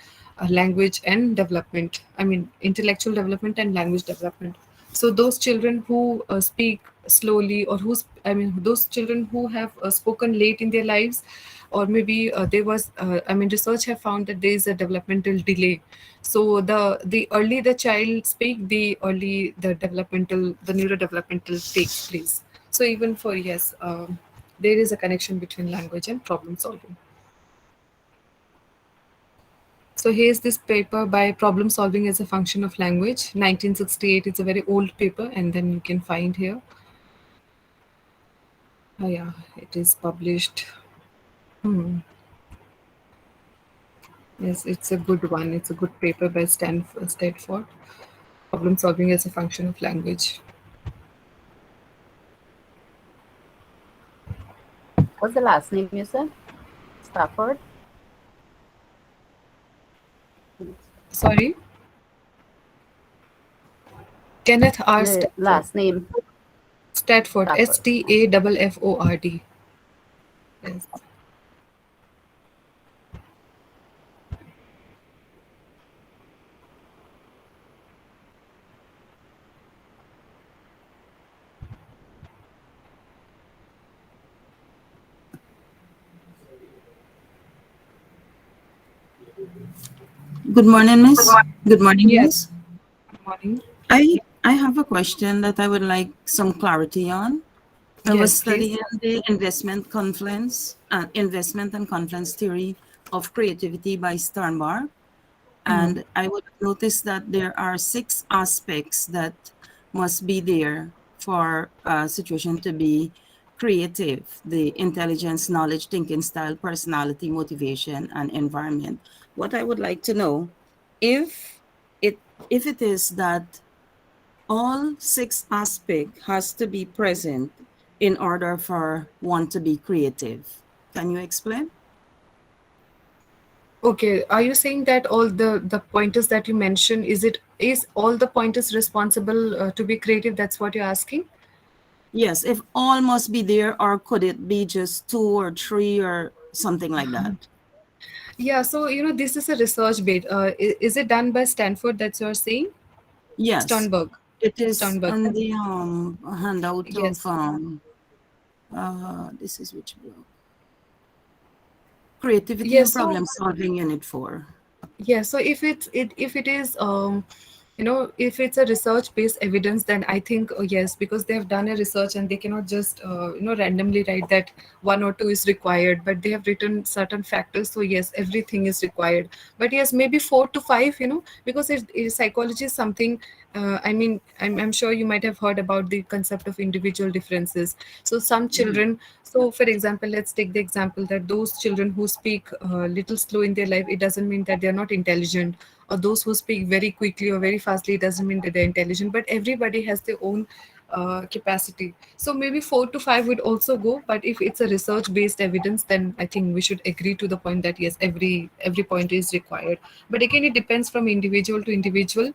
language and development. I mean, intellectual development and language development. So those children who speak slowly, or those children who have spoken late in their lives, or maybe there was research have found that there is a developmental delay. So the early the child speak, the early the neurodevelopmental takes place. So even for yes, there is a connection between language and problem solving. So here's this paper by Problem Solving as a Function of Language, 1968. It's a very old paper, and then you can find here. Oh yeah, it is published. Yes, it's a good one. It's a good paper by Stanford. Problem solving as a function of language. What's the last name you said? Stafford? Sorry? Kenneth R. The Stafford. last name? Stafford. Stafford. Stafford. Yes. Good morning, Miss. Good morning, Yes. Miss. Good morning. I have a question that I would like some clarity on. I was Yes, please. studying the investment and confluence theory of creativity by Sternberg, and I would notice that there are 6 aspects that must be there for a situation to be creative: the intelligence, knowledge, thinking style, personality, motivation, and environment. What I would like to know, if it is that all 6 aspects has to be present in order for one to be creative. Can you explain? Okay. Are you saying that all the pointers that you mentioned, is all the pointers responsible to be creative? That's what you're asking? Yes, if all must be there, or could it be just 2 or 3 or something like that? Yeah, so this is a research bit. Is it done by Stanford, that's you're saying? Yes, Sternberg. it is Sternberg. on the handout Yes. of this is which block? Creativity and Yes. So problem solving unit 4. Yeah, so if it is if it's a research based evidence, then I think yes, because they have done a research and they cannot just randomly write that one or two is required, but they have written certain factors, so yes, everything is required. But yes, maybe 4 to 5, because psychology is something. I mean, I'm sure you might have heard about the concept of individual differences. So some children, so for example, let's take the example that those children who speak little slow in their life, it doesn't mean that they're not intelligent, or those who speak very quickly or very fastly, it doesn't mean that they're intelligent, but everybody has their own capacity. So maybe 4 to 5 would also go, but if it's a research based evidence, then I think we should agree to the point that yes, every point is required. But again, it depends from individual to individual.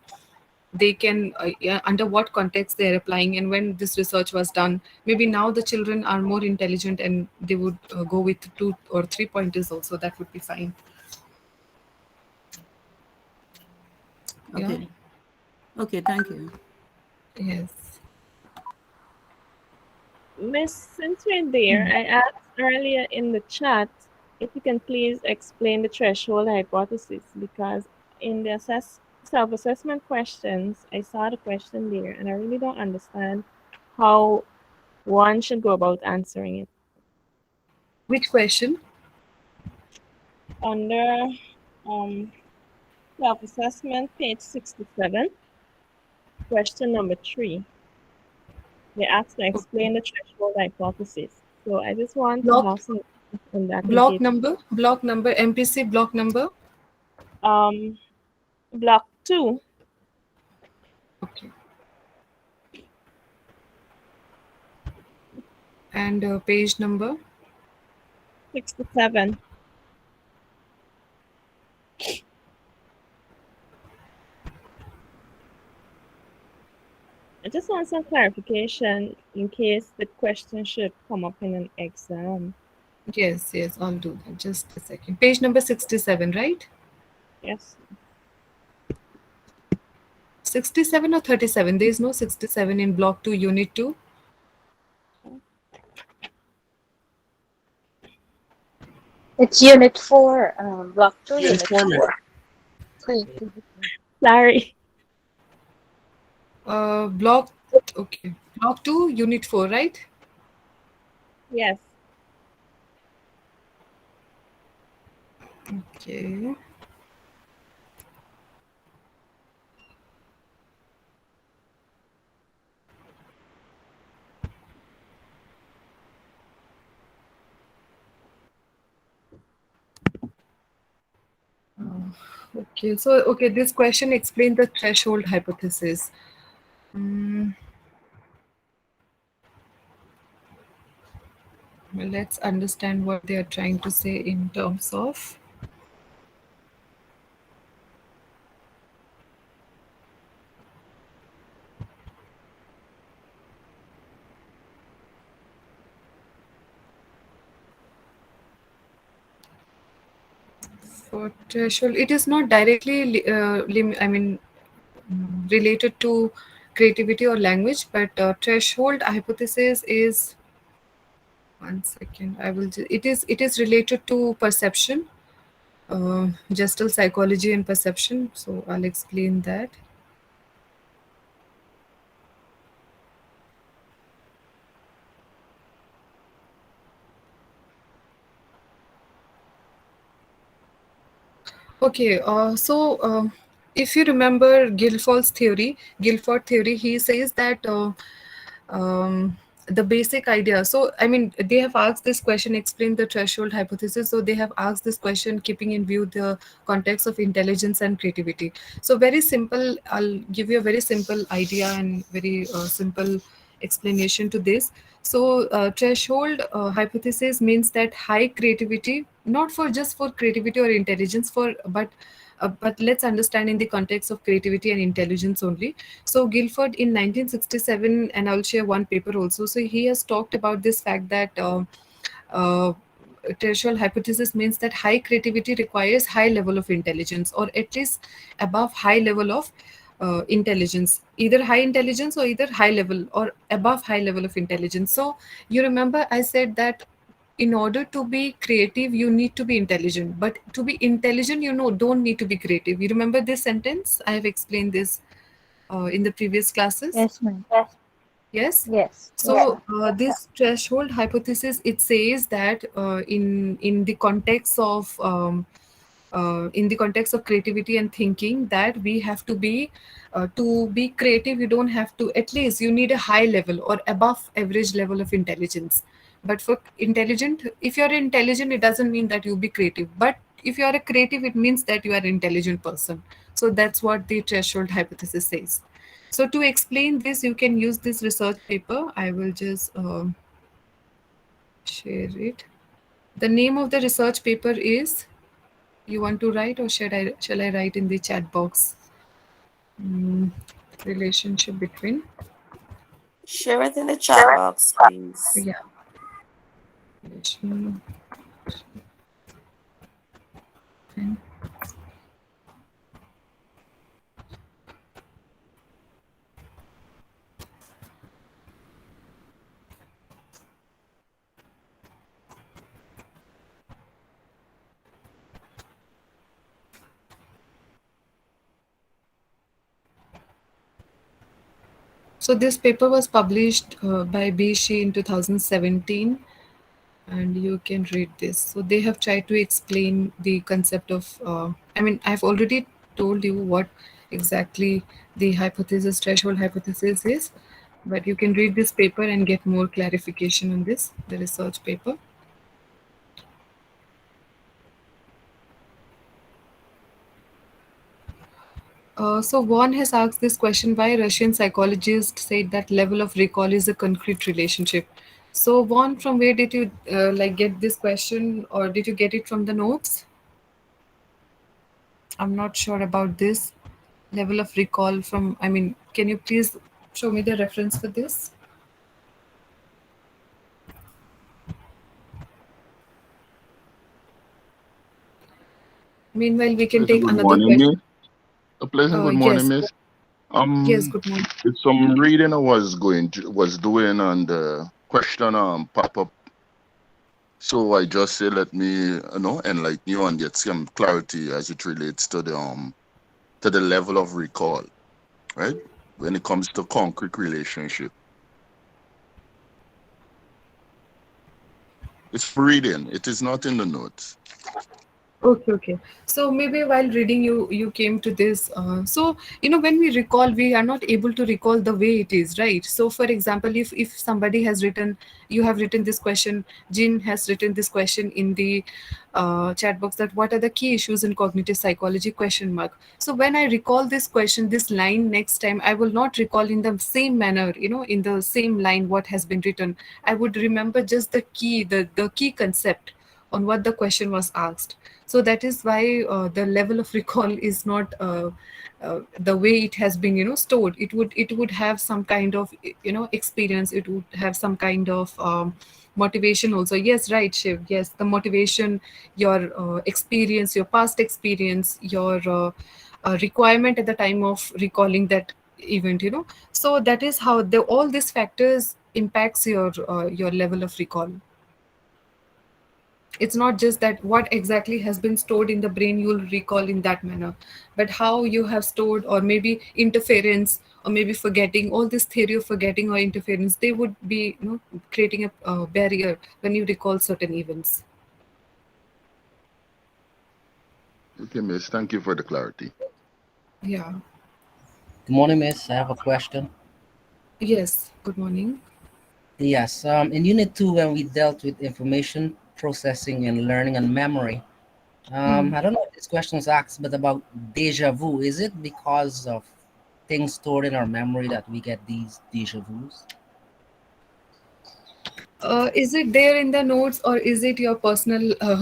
They can yeah, under what context they're applying and when this research was done. Maybe now the children are more intelligent and they would go with 2 or 3 pointers also, that would be fine. Okay. Okay, thank you. Yes. Miss, since we're there, I asked earlier in the chat if you can please explain the threshold hypothesis, because in the self-assessment questions, I saw the question there and I really don't understand how one should go about answering it. Which question? Under self-assessment, page 67, question number 3. They asked to explain the threshold hypothesis. So I just want to have some on that. Block number, MPC block number. Block 2. Okay. And page number? 67. I just want some clarification in case the question should come up in an exam. Yes, I'll do that. Just a second. Page number 67, right? Yes. 67 or 37? There is no 67 in block 2, unit 2. It's unit 4, block 2, unit 4. Sorry. Block 2, unit 4, right? Yes. Okay. Okay, this question explains the threshold hypothesis. Well, let's understand what they are trying to say in terms of. For threshold, it is not directly related to creativity or language, but threshold hypothesis is, one second, it is related to perception, Gestalt psychology and perception, so I'll explain that. Okay, if you remember Guilford's theory, he says that the basic idea. So, I mean, they have asked this question, explain the threshold hypothesis. So they have asked this question, keeping in view the context of intelligence and creativity. So very simple, I'll give you a very simple idea and very simple explanation to this. So threshold hypothesis means that high creativity, not for just for creativity or intelligence, but let's understand in the context of creativity and intelligence only. So Guilford in 1967, and I'll share one paper also. So he has talked about this fact that threshold hypothesis means that high creativity requires high level of intelligence, or at least above high level of intelligence, either high intelligence or either high level or above high level of intelligence. So you remember I said that in order to be creative, you need to be intelligent. But to be intelligent, don't need to be creative. You remember this sentence? I have explained this in the previous classes. Yes, ma'am. Yes. Yes. So this threshold hypothesis, it says that in the context of creativity and thinking, that we have to be creative, you don't have to, at least you need a high level or above average level of intelligence. But for intelligent, if you're intelligent, it doesn't mean that you'll be creative. But if you are a creative, it means that you are an intelligent person. So that's what the threshold hypothesis says. So to explain this, you can use this research paper. I will just share it. The name of the research paper is, you want to write, or shall I write in the chat box? Relationship between. Share it in the chat box, please. Yeah. Relation. So this paper was published by Bishi in 2017, and you can read this. So they have tried to explain the concept of, I've already told you what exactly the hypothesis, threshold hypothesis is, but you can read this paper and get more clarification on this, the research paper. So Vaughan has asked this question: why Russian psychologists said that level of recall is a concrete relationship. So Vaughan, from where did you get this question, or did you get it from the notes? I'm not sure about this level of recall from, can you please show me the reference for this? Meanwhile, we can take Good another morning, question. Miss. A pleasant good morning, Yes. Miss. Yes, good morning. It's some reading I was doing, and the question pop up. So I just say, let me enlighten you and get some clarity as it relates to the level of recall, right? When it comes to concrete relationship. It's reading. It is not in the notes. Okay. So maybe while reading, you came to this. So when we recall, we are not able to recall the way it is, right? So for example, if somebody has written, you have written this question, Jin has written this question in the chat box, that what are the key issues in cognitive psychology, question mark. So when I recall this question, this line, next time I will not recall in the same manner, in the same line what has been written. I would remember just the key concept on what the question was asked. So that is why the level of recall is not the way it has been stored. It would have some kind of experience. It would have some kind of motivation also. Yes, right, Shiv. Yes, the motivation, your experience, your past experience, your requirement at the time of recalling that event. So that is how all these factors impacts your level of recall. It's not just that what exactly has been stored in the brain you'll recall in that manner, but how you have stored, or maybe interference, or maybe forgetting. All this theory of forgetting or interference, they would be creating a barrier when you recall certain events. Okay, Miss. Thank you for the clarity. Yeah. Good morning, Miss. I have a question. Yes, good morning. Yes, in Unit 2, when we dealt with information processing and learning and memory, I don't know if this question was asked, but about deja vu. Is it because of things stored in our memory that we get these deja vus? Is it there in the notes, or is it your personal, are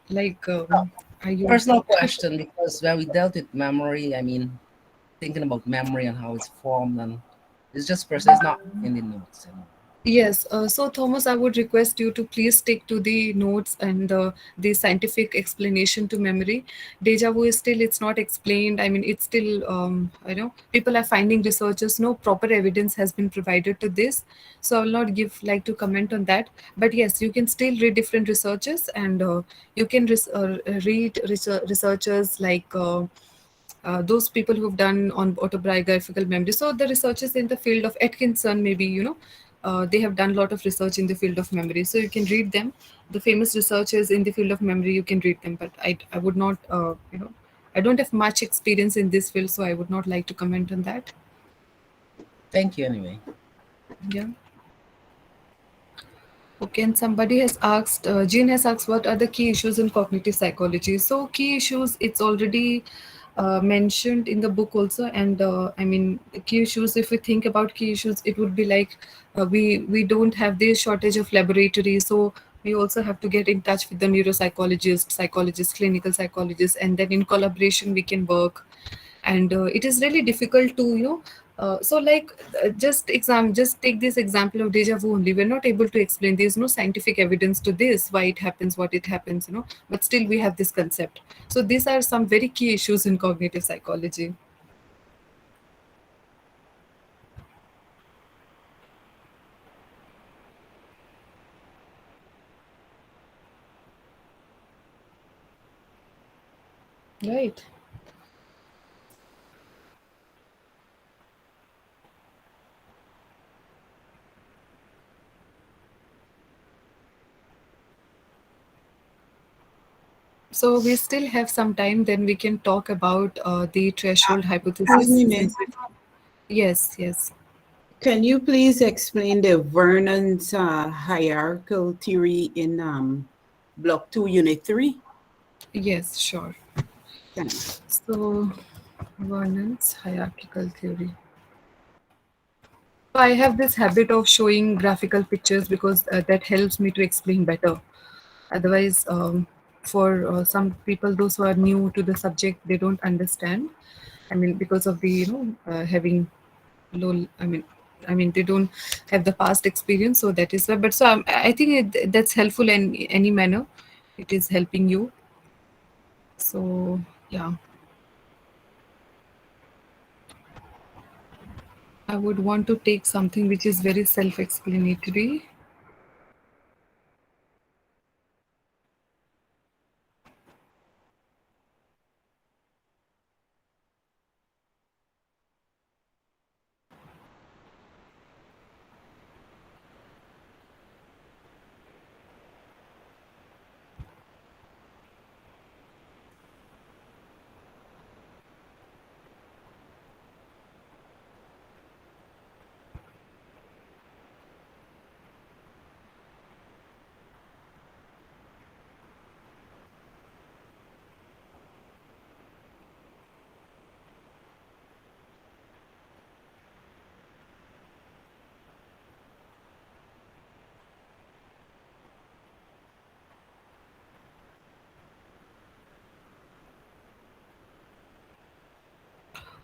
you... Personal question, because when we dealt with memory, thinking about memory and how it's formed, and it's just personal, it's not in the notes. Yes, so Thomas, I would request you to please stick to the notes and the scientific explanation to memory. Deja vu is still, it's not explained. I mean, it's still, people are finding researchers, no proper evidence has been provided to this. So I will not like to comment on that. But yes, you can still read different researchers and you can read researchers like those people who've done on autobiographical memory. So the researchers in the field of Atkinson, maybe, they have done a lot of research in the field of memory. So you can read them. The famous researchers in the field of memory, you can read them. But I would not, I don't have much experience in this field, so I would not like to comment on that. Thank you anyway. Yeah. Okay, and somebody has asked, Jean has asked, what are the key issues in cognitive psychology? So key issues, it's already mentioned in the book also. And I mean, key issues, if we think about key issues, it would be like we don't have this shortage of laboratories. So we also have to get in touch with the neuropsychologists, psychologists, clinical psychologists, and then in collaboration we can work. And it is really difficult to so like just take this example of deja vu only. We're not able to explain, there's no scientific evidence to this, why it happens, what it happens, but still we have this concept. So these are some very key issues in cognitive psychology. Right. So we still have some time, then we can talk about the threshold hypothesis. Excuse me, miss. Yes, yes. Can you please explain the Vernon's hierarchical theory in Block 2, Unit 3? Yes, sure. Thanks. So Vernon's hierarchical theory. I have this habit of showing graphical pictures because that helps me to explain better. Otherwise, for some people, those who are new to the subject, they don't understand. I mean, because of the having low. I mean, they don't have the past experience, so that is why. But so I think that's helpful in any manner. It is helping you. So yeah. I would want to take something which is very self-explanatory.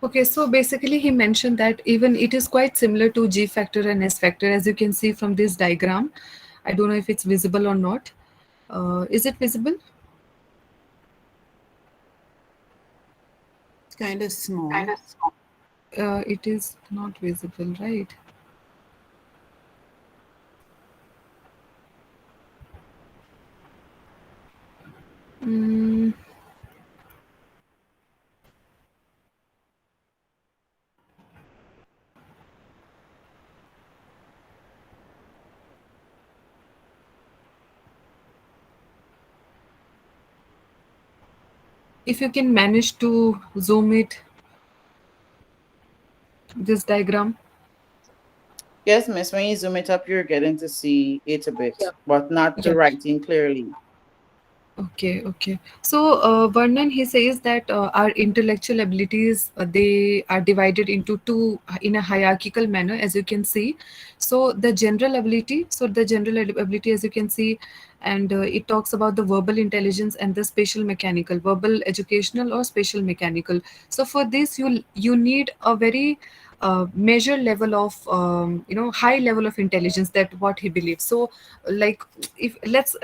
Okay, so basically he mentioned that even it is quite similar to G factor and S factor, as you can see from this diagram. I don't know if it's visible or not. Is it visible? It's kind of small. It is not visible, right? Mm. If you can manage to zoom it, this diagram. Yes, miss, when you zoom it up, you're getting to see it a bit, but not the Yeah. writing clearly. Okay, okay. So Vernon, he says that our intellectual abilities, they are divided into two in a hierarchical manner, as you can see. So the general ability, as you can see, and it talks about the verbal intelligence and the spatial mechanical, verbal educational or spatial mechanical. So for this, you need a very measure level of high level of intelligence, that what he believes. So like, if let's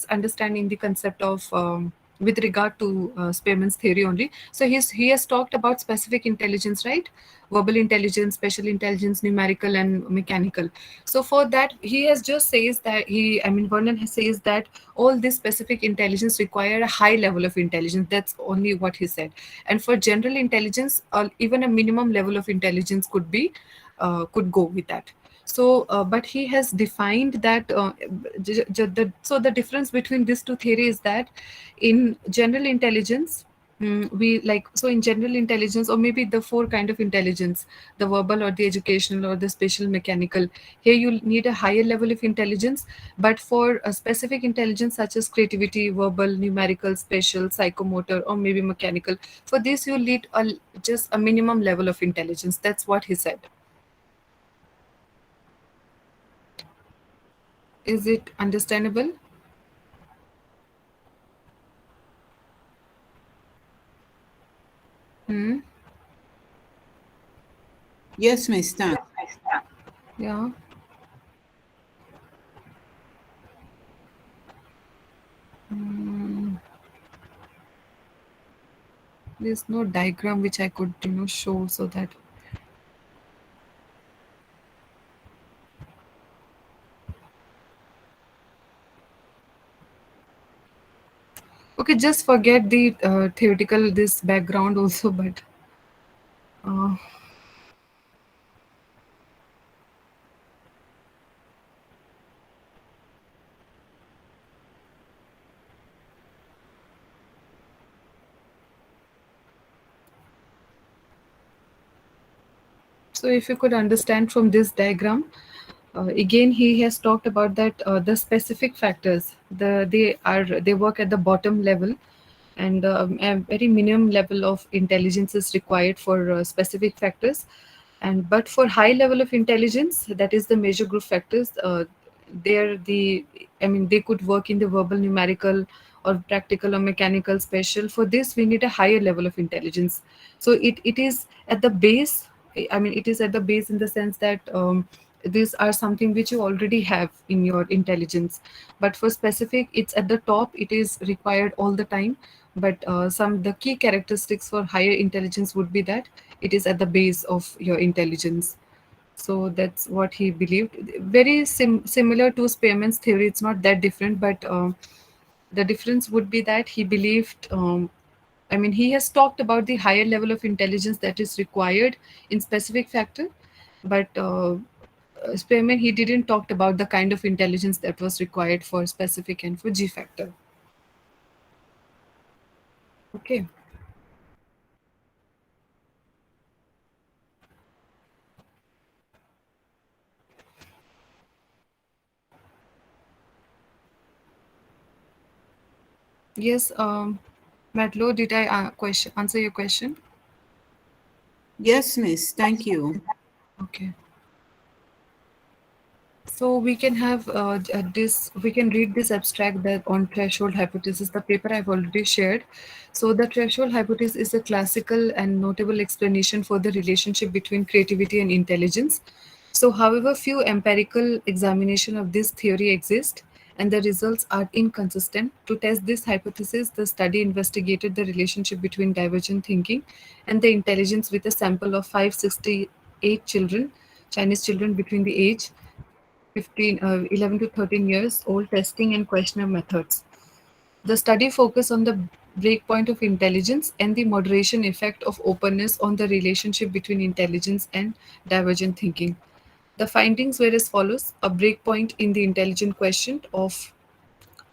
understand in the concept of with regard to Spearman's theory only. So he has talked about specific intelligence, right? Verbal intelligence, special intelligence, numerical and mechanical. So for that, he has just says that Vernon says that all this specific intelligence require a high level of intelligence. That's only what he said. And for general intelligence, even a minimum level of intelligence could go with that. So but he has defined that so the difference between these two theories is that in general intelligence, in general intelligence, or maybe the four kind of intelligence, the verbal or the educational or the spatial mechanical, here you need a higher level of intelligence. But for a specific intelligence such as creativity, verbal, numerical, spatial, psychomotor, or maybe mechanical, for this you need just a minimum level of intelligence. That's what he said. Is it understandable? Yes, Miss Tan. Yeah. There's no diagram which I could show, so that okay, just forget the theoretical this background also, but so if you could understand from this diagram, again he has talked about that the specific factors, they work at the bottom level, and a very minimum level of intelligence is required for specific factors. And but for high level of intelligence, that is the major group factors, they could work in the verbal, numerical, or practical, or mechanical, special. For this we need a higher level of intelligence. So it is at the base. It is at the base in the sense that these are something which you already have in your intelligence. But for specific, it's at the top, it is required all the time. But some the key characteristics for higher intelligence would be that it is at the base of your intelligence. So that's what he believed. Very similar to Spearman's theory. It's not that different, but the difference would be that he believed he has talked about the higher level of intelligence that is required in specific factor, but Spearman, he didn't talk about the kind of intelligence that was required for specific and for G factor. Okay. Yes, Matlow, did I answer your question? Yes, Miss. Thank you. Okay. So we can have we can read this abstract that on threshold hypothesis, the paper I've already shared. So the threshold hypothesis is a classical and notable explanation for the relationship between creativity and intelligence. So however, few empirical examination of this theory exist, and the results are inconsistent. To test this hypothesis, the study investigated the relationship between divergent thinking and the intelligence with a sample of 568 children, Chinese children between the age 11 to 13 years old, testing and questionnaire methods. The study focused on the breakpoint of intelligence and the moderation effect of openness on the relationship between intelligence and divergent thinking. The findings were as follows: a breakpoint in the intelligent quotient of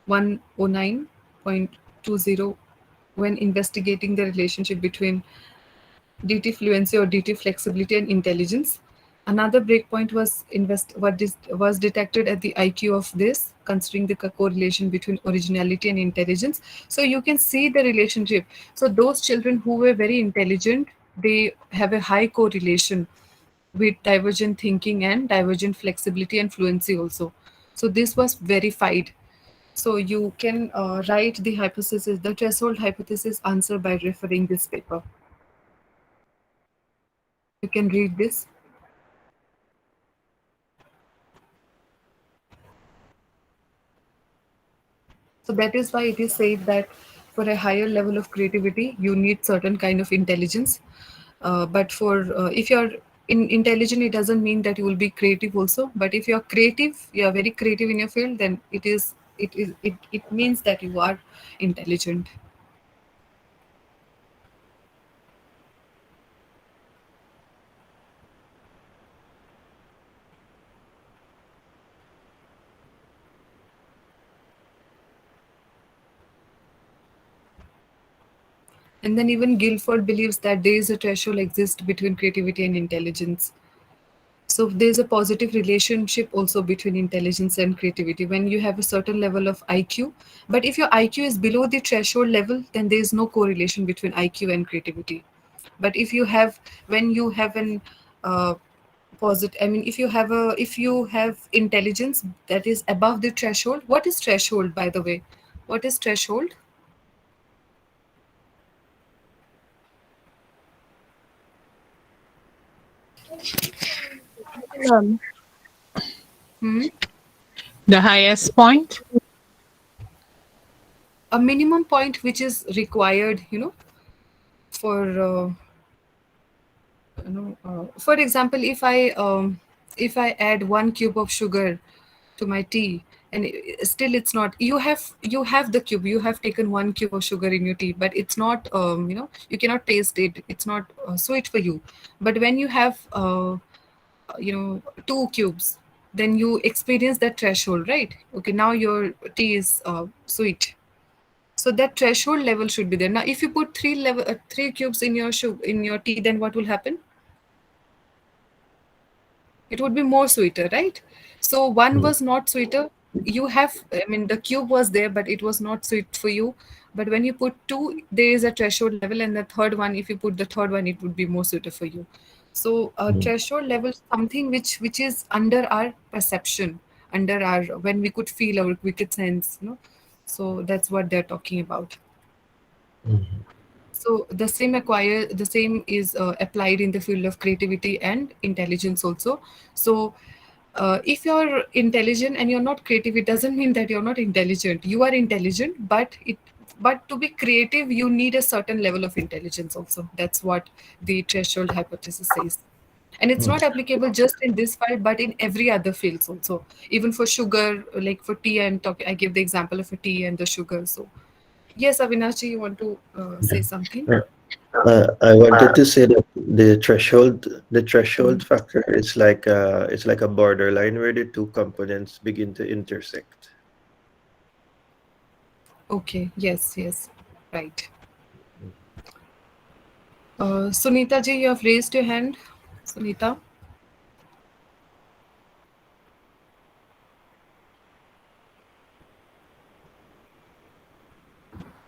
109.20 when investigating the relationship between DT fluency or DT flexibility and intelligence. Another breakpoint was detected at the IQ of this, considering the correlation between originality and intelligence. So you can see the relationship. So those children who were very intelligent, they have a high correlation with divergent thinking and divergent flexibility and fluency also. So this was verified. So you can write the hypothesis, the threshold hypothesis answer by referring this paper. You can read this. So that is why it is said that for a higher level of creativity, you need certain kind of intelligence. But for if you're intelligent, it doesn't mean that you will be creative also. But if you're creative, you are very creative in your field, then it means that you are intelligent. And then even Guilford believes that there is a threshold exists between creativity and intelligence. So there's a positive relationship also between intelligence and creativity when you have a certain level of IQ. But if your IQ is below the threshold level, then there is no correlation between IQ and creativity. But if you have, when you have an positive, I mean, if you have intelligence that is above the threshold. What is threshold, by the way? What is threshold? Hmm? The highest point? A minimum point which is required, for for example, if I add 1 cube of sugar to my tea, and still it's not, you have the cube, you have taken 1 cube of sugar in your tea, but it's not, you cannot taste it, it's not sweet for you. But when you have 2 cubes, then you experience that threshold, right? Okay, now your tea is sweet. So that threshold level should be there. Now if you put 3 cubes in your in your tea, then what will happen? It would be more sweeter, right? So one was not sweeter. You have, I mean, the cube was there, but it was not sweet for you. But when you put two, there is a threshold level, and the third one, if you put the third one, it would be more sweeter for you. So threshold level, something which is under our perception, under our, when we could feel or we could sense. So that's what they're talking about. So the same is applied in the field of creativity and intelligence also. So if you're intelligent and you're not creative, it doesn't mean that you're not intelligent. You are intelligent, but to be creative, you need a certain level of intelligence also. That's what the threshold hypothesis says. And it's not applicable just in this field, but in every other fields also. Even for sugar, like for tea, I give the example of a tea and the sugar. So yes, Avinashi, you want to say something? I wanted to say that the threshold factor is like it's like a borderline where the two components begin to intersect. Okay, yes, right. Sunita ji, you have raised your hand. Sunita?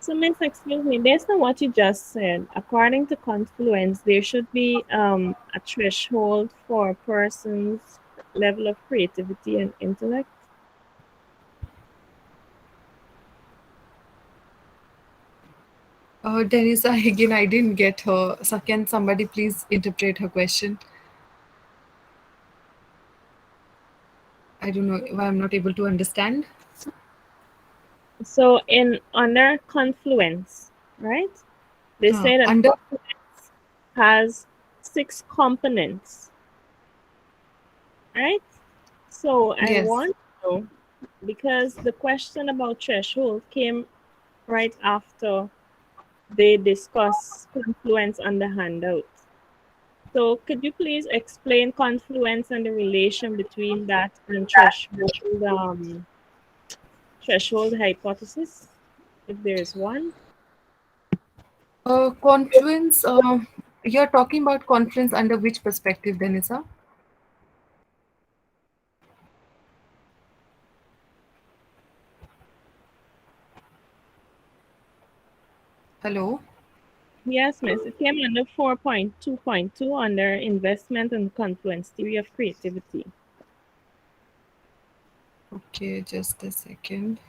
So, Miss, excuse me, based on what you just said, according to Confluence, there should be a threshold for a person's level of creativity and intellect. Denisa, again, I didn't get her. So can somebody please interpret her question? I don't know why I'm not able to understand. So, in under Confluence, right? They say that under Confluence has 6 components, right? So, I Yes. want to know, because the question about threshold came right after they discuss Confluence on the handout. So could you please explain Confluence and the relation between that and threshold hypothesis, if there is one? Confluence, you're talking about confluence under which perspective, Denisa? Hello? Yes, miss. It came under 4.2.2 under investment and confluence theory of creativity. Okay, just a second.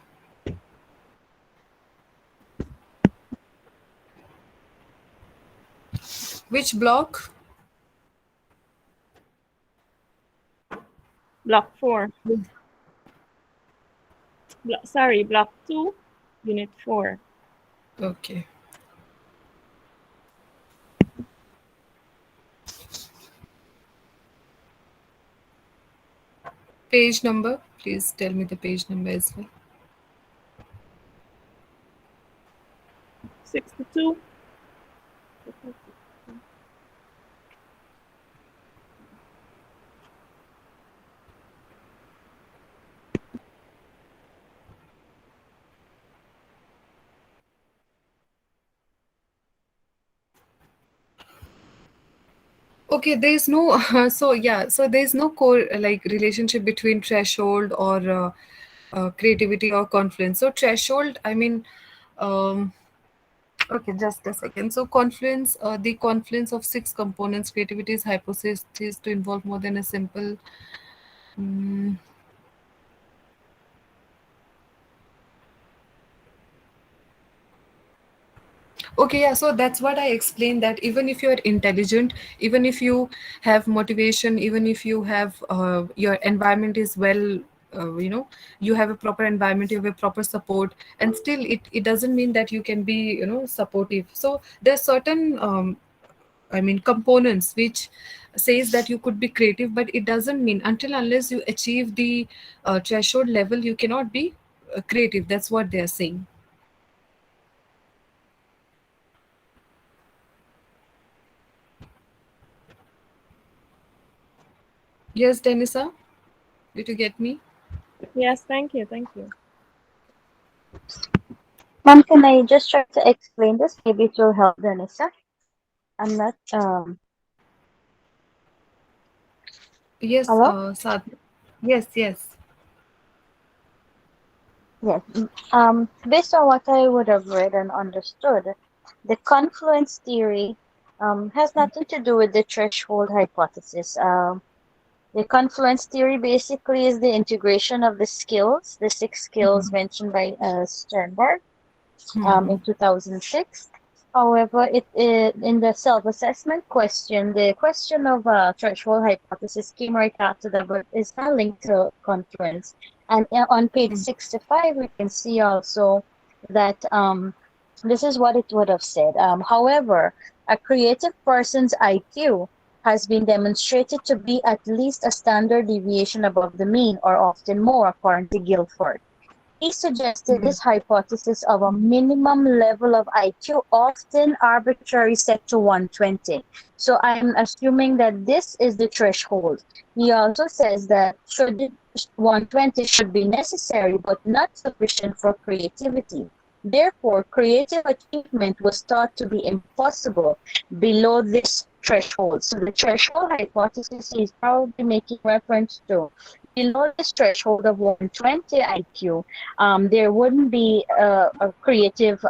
Which block? Block 4. Sorry, Block 2, Unit 4. Okay. Page number, please tell me the page number as well. 62. Okay, there is no so there is no core like relationship between threshold or creativity or confluence. So threshold, I mean, okay, just a second. So confluence, the confluence of six components, creativity is hypothesis to involve more than a simple. mm, Okay, yeah, so that's what I explained, that even if you're intelligent, even if you have motivation, even if you have your environment is well, you have a proper environment, you have a proper support, and still it doesn't mean that you can be, supportive. So there's certain, I mean, components which says that you could be creative, but it doesn't mean until unless you achieve the threshold level, you cannot be creative. That's what they're saying. Yes, Denisa? Did you get me? Yes, thank you, thank you. Ma'am, can I just try to explain this? Maybe it will help Danisa. I'm not Yes, hello? Sadhna. Yes, yes. Yes. Based on what I would have read and understood, the confluence theory has nothing to do with the threshold hypothesis. The confluence theory basically is the integration of the skills, the six skills mentioned by Sternberg in 2006. However, in the self-assessment question, the question of threshold hypothesis came right after that, but it's not linked to confluence. And on page 65, we can see also that this is what it would have said. However, a creative person's IQ has been demonstrated to be at least a standard deviation above the mean, or often more, according to Guilford. He suggested this hypothesis of a minimum level of IQ, often arbitrary, set to 120. So I'm assuming that this is the threshold. He also says that 120 should be necessary but not sufficient for creativity. Therefore, creative achievement was thought to be impossible below this threshold. So the threshold hypothesis is probably making reference to below this threshold of 120 IQ, there wouldn't be a creative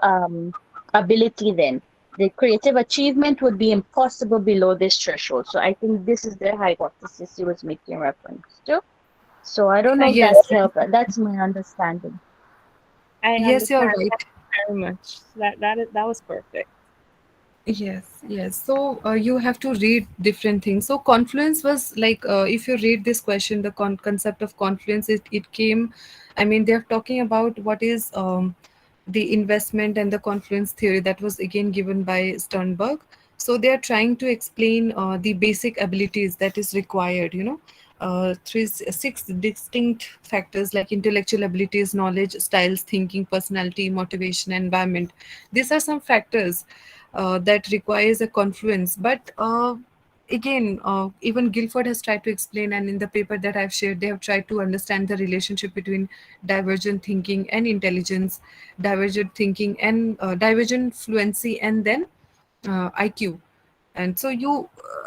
ability then. The creative achievement would be impossible below this threshold. So I think this is the hypothesis he was making reference to. So I don't know if Yes. that helped. That's my understanding. I Yes, you're understand right. that very much. That was perfect. Yes, yes. So you have to read different things. So confluence was like, if you read this question, the concept of confluence, it came, I mean, they're talking about what is the investment and the confluence theory that was again given by Sternberg. So they are trying to explain the basic abilities that is required, six distinct factors like intellectual abilities, knowledge, styles, thinking, personality, motivation, environment. These are some factors that requires a confluence. But again, even Guilford has tried to explain, and in the paper that I've shared, they have tried to understand the relationship between divergent thinking and intelligence, divergent thinking and divergent fluency, and then IQ. And so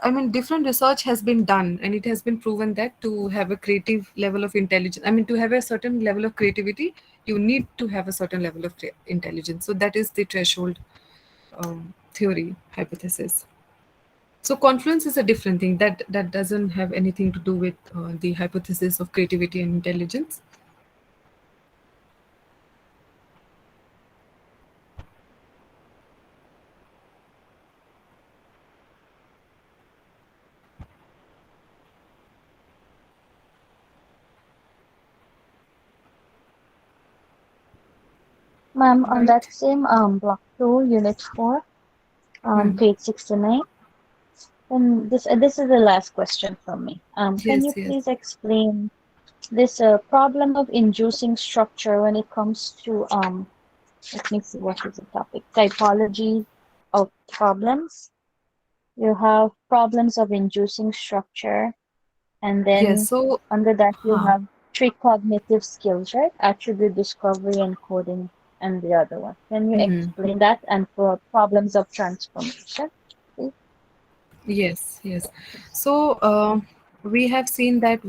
I mean, different research has been done, and it has been proven that to have a creative level of intelligence, I mean, to have a certain level of creativity, you need to have a certain level of intelligence. So that is the threshold theory hypothesis. So confluence is a different thing that doesn't have anything to do with the hypothesis of creativity and intelligence. Ma'am, on right? that same block 2, unit 4, Hmm. page 69. And this is the last question from me. Can you Yes, yes. please explain this problem of inducing structure when it comes to let me see what is the topic, typology of problems. You have problems of inducing structure, and Yes. then So, under that you huh. have three cognitive skills, right? Attribute discovery, encoding, and the other one. Can you Hmm. explain that? And for problems of transformation, please? Yes, yes. So we have seen that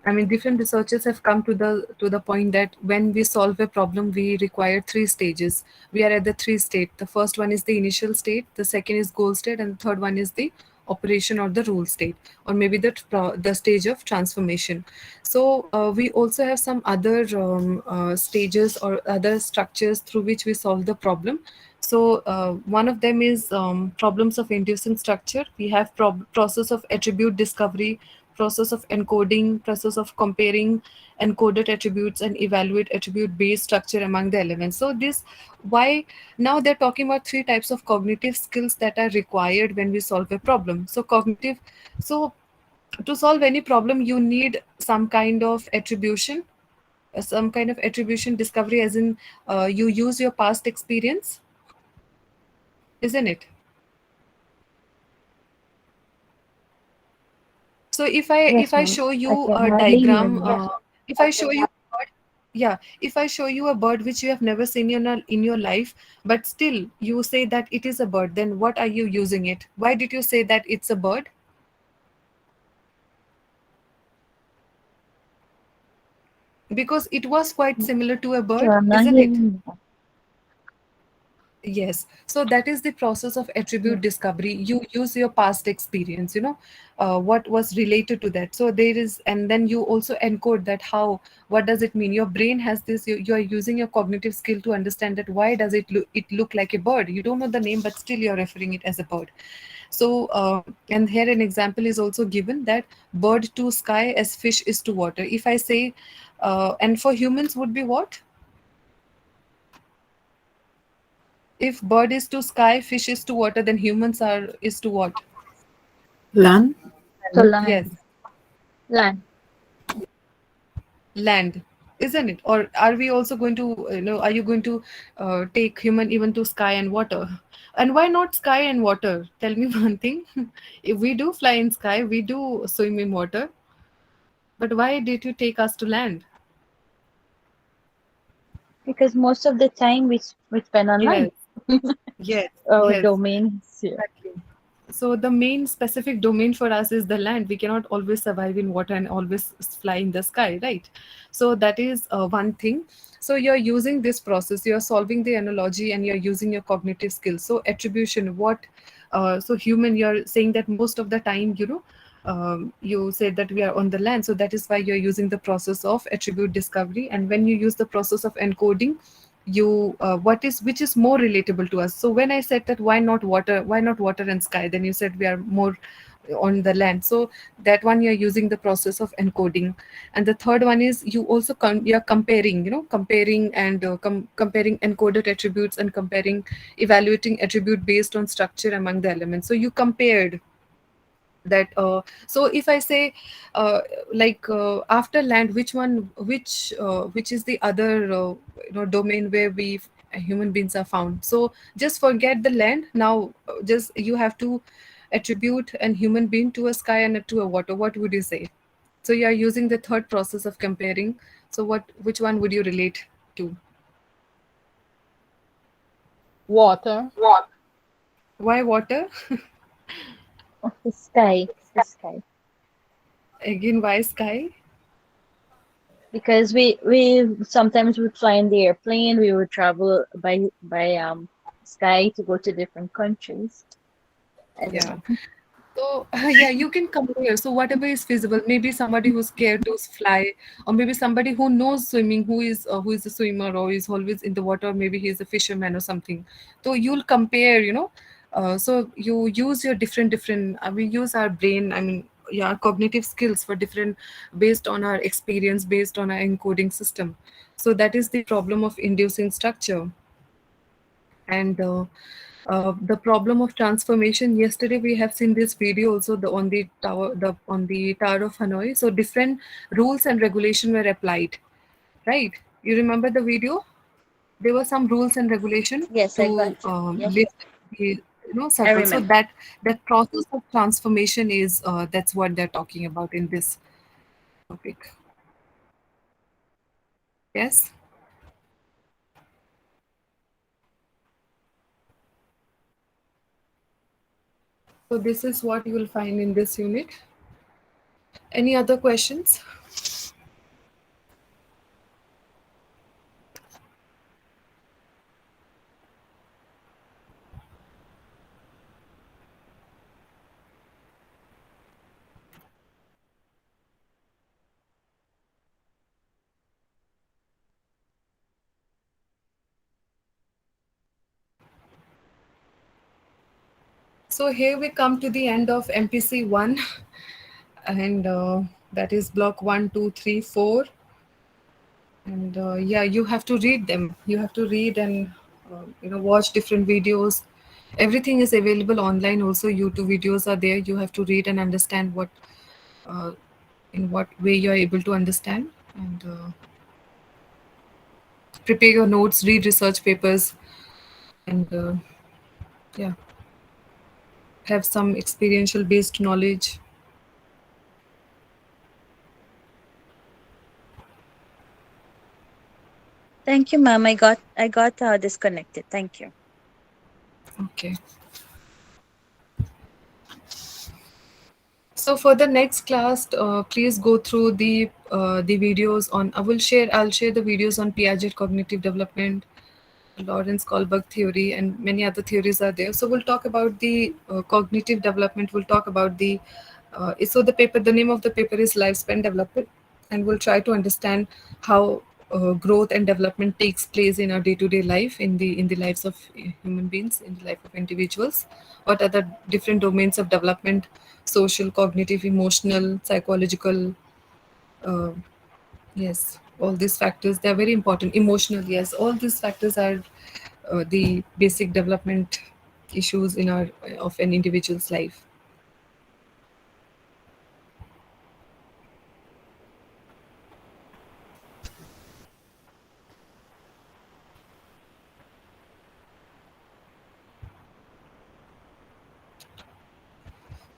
I mean, different researchers have come to the point that when we solve a problem, we require three stages. We are at the three state. The first one is the initial state, the second is goal state, and the third one is the operation or the rule state, or maybe the stage of transformation. So we also have some other stages or other structures through which we solve the problem. So one of them is problems of inducing structure. We have process of attribute discovery, process of encoding, process of comparing encoded attributes, and evaluate attribute based structure among the elements. So this, why now they're talking about three types of cognitive skills that are required when we solve a problem. So cognitive, so to solve any problem, you need some kind of attribution, some kind of attribution discovery, as in you use your past experience, isn't it? So if Yes, I ma'am. show I you can a hardly hear diagram, you. if I show you, yeah, if I show you a bird which you have never seen in your life, but still you say that it is a bird, then what are you using it? Why did you say that it's a bird? Because it was quite similar to a So bird, I'm not isn't it? hearing you. Yes, so that is the process of attribute discovery. You use your past experience, what was related to that. So there is, and then you also encode that how, what does it mean? Your brain has this, you are using your cognitive skill to understand that why does it look like a bird? You don't know the name, but still you're referring it as a bird. So, and here an example is also given that bird to sky as fish is to water. If I say, and for humans would be what? If bird is to sky, fish is to water, then humans are is to what? Land? So Yes, land, land. land, isn't it? Or are we also going to, are you going to take human even to sky and water? And why not sky and water? Tell me one thing. If we do fly in sky, we do swim in water, but why did you take us to land? Because most of the time we spend on Yes, land. yes, Our yes. domains here. Exactly. So the main specific domain for us is the land. We cannot always survive in water and always fly in the sky, right? So that is one thing. So you're using this process, you're solving the analogy and you're using your cognitive skills. So attribution, what, so human, you're saying that most of the time, you said that we are on the land. So that is why you're using the process of attribute discovery. And when you use the process of encoding, you what is which is more relatable to us. So when I said that why not water and sky, then you said we are more on the land. So that one you're using the process of encoding. And the third one is you also you're comparing, comparing and comparing encoded attributes and comparing, evaluating attribute based on structure among the elements. So you compared that. So if I say, after land, which is the other domain where we human beings are found. So just forget the land now. Just you have to attribute an human being to a sky and to a water. What would you say? So you are using the third process of comparing. So which one would you relate to? Water. Why water? The sky, the sky. Again, why sky? Because we sometimes would fly in the airplane. We would travel by sky to go to different countries. I don't Yeah. know. So yeah, you can compare. So whatever is feasible, maybe somebody who's scared to fly, or maybe somebody who knows swimming, who is a swimmer or is always in the water, maybe he's a fisherman or something. So you'll compare, so you use your different. We use our brain. I mean, cognitive skills for different, based on our experience, based on our encoding system. So that is the problem of inducing structure. And the problem of transformation, yesterday we have seen this video also, on the Tower of Hanoi. So different rules and regulation were applied, right? You remember the video? There were some rules and regulation Yes, I to got you. Yes, lift the I circle. So remember. that process of transformation is that's what they're talking about in this topic. Yes. So this is what you will find in this unit. Any other questions? So here we come to the end of MPC 1, and that is block 1, 2, 3, 4. And yeah, you have to read them. You have to read and watch different videos. Everything is available online. Also, YouTube videos are there. You have to read and understand what, in what way you are able to understand, and prepare your notes, read research papers, and yeah, have some experiential based knowledge. Thank you, ma'am. I got disconnected. Thank you. Okay. So for the next class, please go through the videos on. I'll share the videos on Piaget cognitive development, Lawrence Kohlberg theory, and many other theories are there. So we'll talk about the cognitive development. We'll talk about the name of the paper is lifespan development, and we'll try to understand how growth and development takes place in our day-to-day life, in the lives of human beings, in the life of individuals. What are the different domains of development? Social, cognitive, emotional, psychological. Uh, yes, all these factors, they're very important. Emotional, yes, all these factors are the basic development issues in our of an individual's life.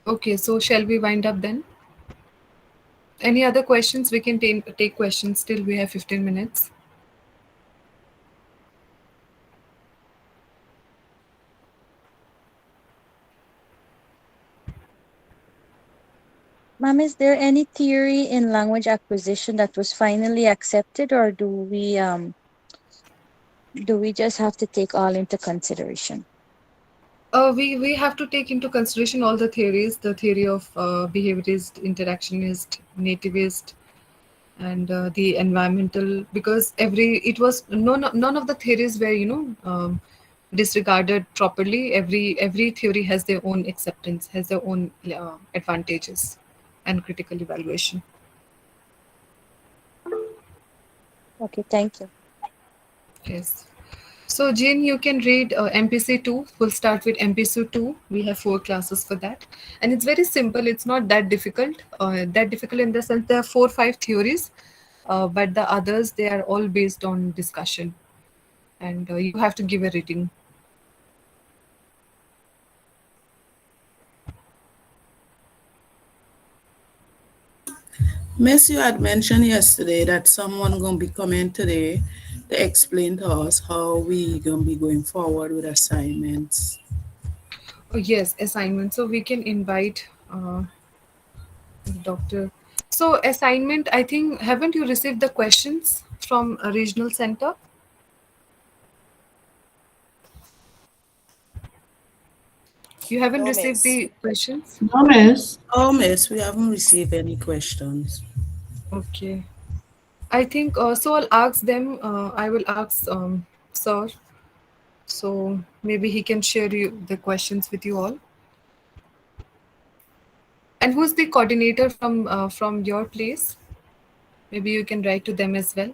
Okay, so shall we wind up then? Any other questions? We can take questions till we have 15 minutes. Ma'am, is there any theory in language acquisition that was finally accepted, or do we just have to take all into consideration? We have to take into consideration all the theories, the theory of behaviorist, interactionist, nativist, and the environmental, because none of the theories were disregarded properly. Every theory has their own acceptance, has their own advantages and critical evaluation. Okay, thank you. Yes. So Jane, you can read MPC 2. We'll start with MPC 2. We have 4 classes for that. And it's very simple. It's not that difficult. That difficult in the sense there are 4 or 5 theories, but the others, they are all based on discussion. And you have to give a reading. Miss, you had mentioned yesterday that someone gonna be coming today to explain to us how we gonna be going forward with assignments. Oh, yes, assignment. So we can invite the doctor. So assignment, I think, haven't you received the questions from a regional center? You haven't No, received miss. the questions? No, miss. Oh, miss, we haven't received any questions. Okay. I think so. I'll ask them. I will ask sir. So maybe he can share you the questions with you all. And who's the coordinator from your place? Maybe you can write to them as well.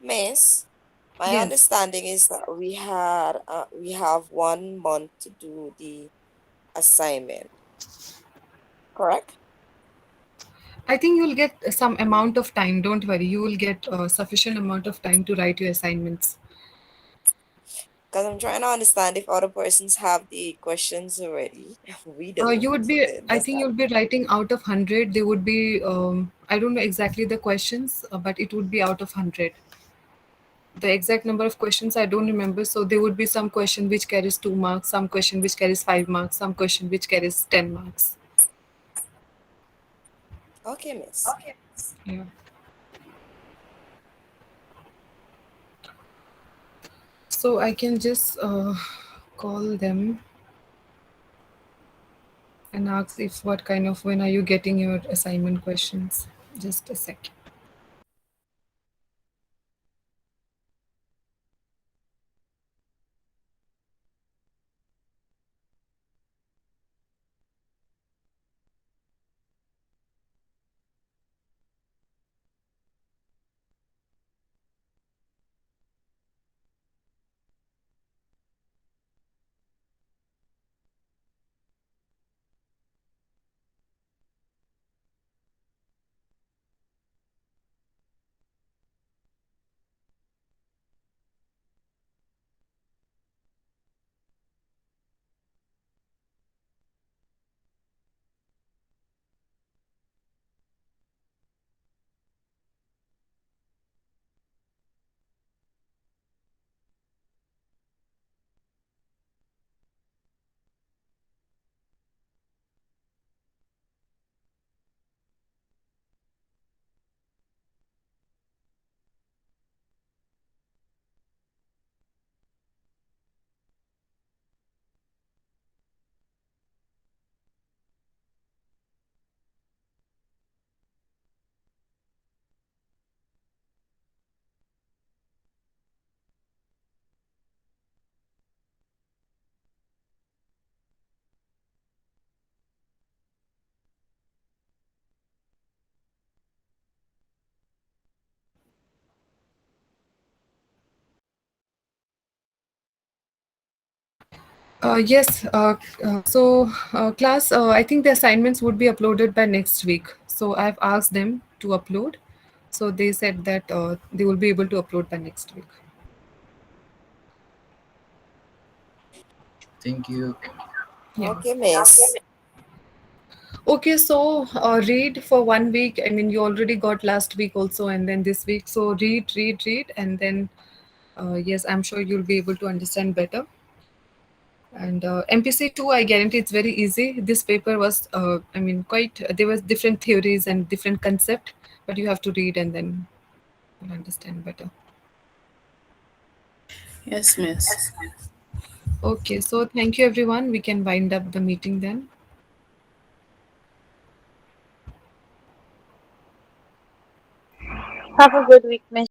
Miss, my Yes. understanding is that we have 1 month to do the assignment, correct? I think you'll get some amount of time. Don't worry. You will get sufficient amount of time to write your assignments. Because I'm trying to understand if other persons have the questions already. We You don't. would be, I That's think that. you'll be writing out of 100. They would be, I don't know exactly the questions, but it would be out of 100. The exact number of questions I don't remember. So there would be some question which carries 2 marks, some question which carries 5 marks, some question which carries 10 marks. Okay, miss. Yeah. So I can just call them and ask if what kind of, when are you getting your assignment questions? Just a second. Yes. Class, I think the assignments would be uploaded by next week. So I've asked them to upload. So they said that they will be able to upload by next week. Thank you. Yeah. Okay, miss. Okay, so read for 1 week. I mean, you already got last week also, and then this week. So read, and then yes, I'm sure you'll be able to understand better. And MPC-2, I guarantee it's very easy. This paper was, I mean, quite, there was different theories and different concept, but you have to read and then you'll understand better. Yes, miss. Okay, so thank you everyone. We can wind up the meeting then. Have a good week, Miss.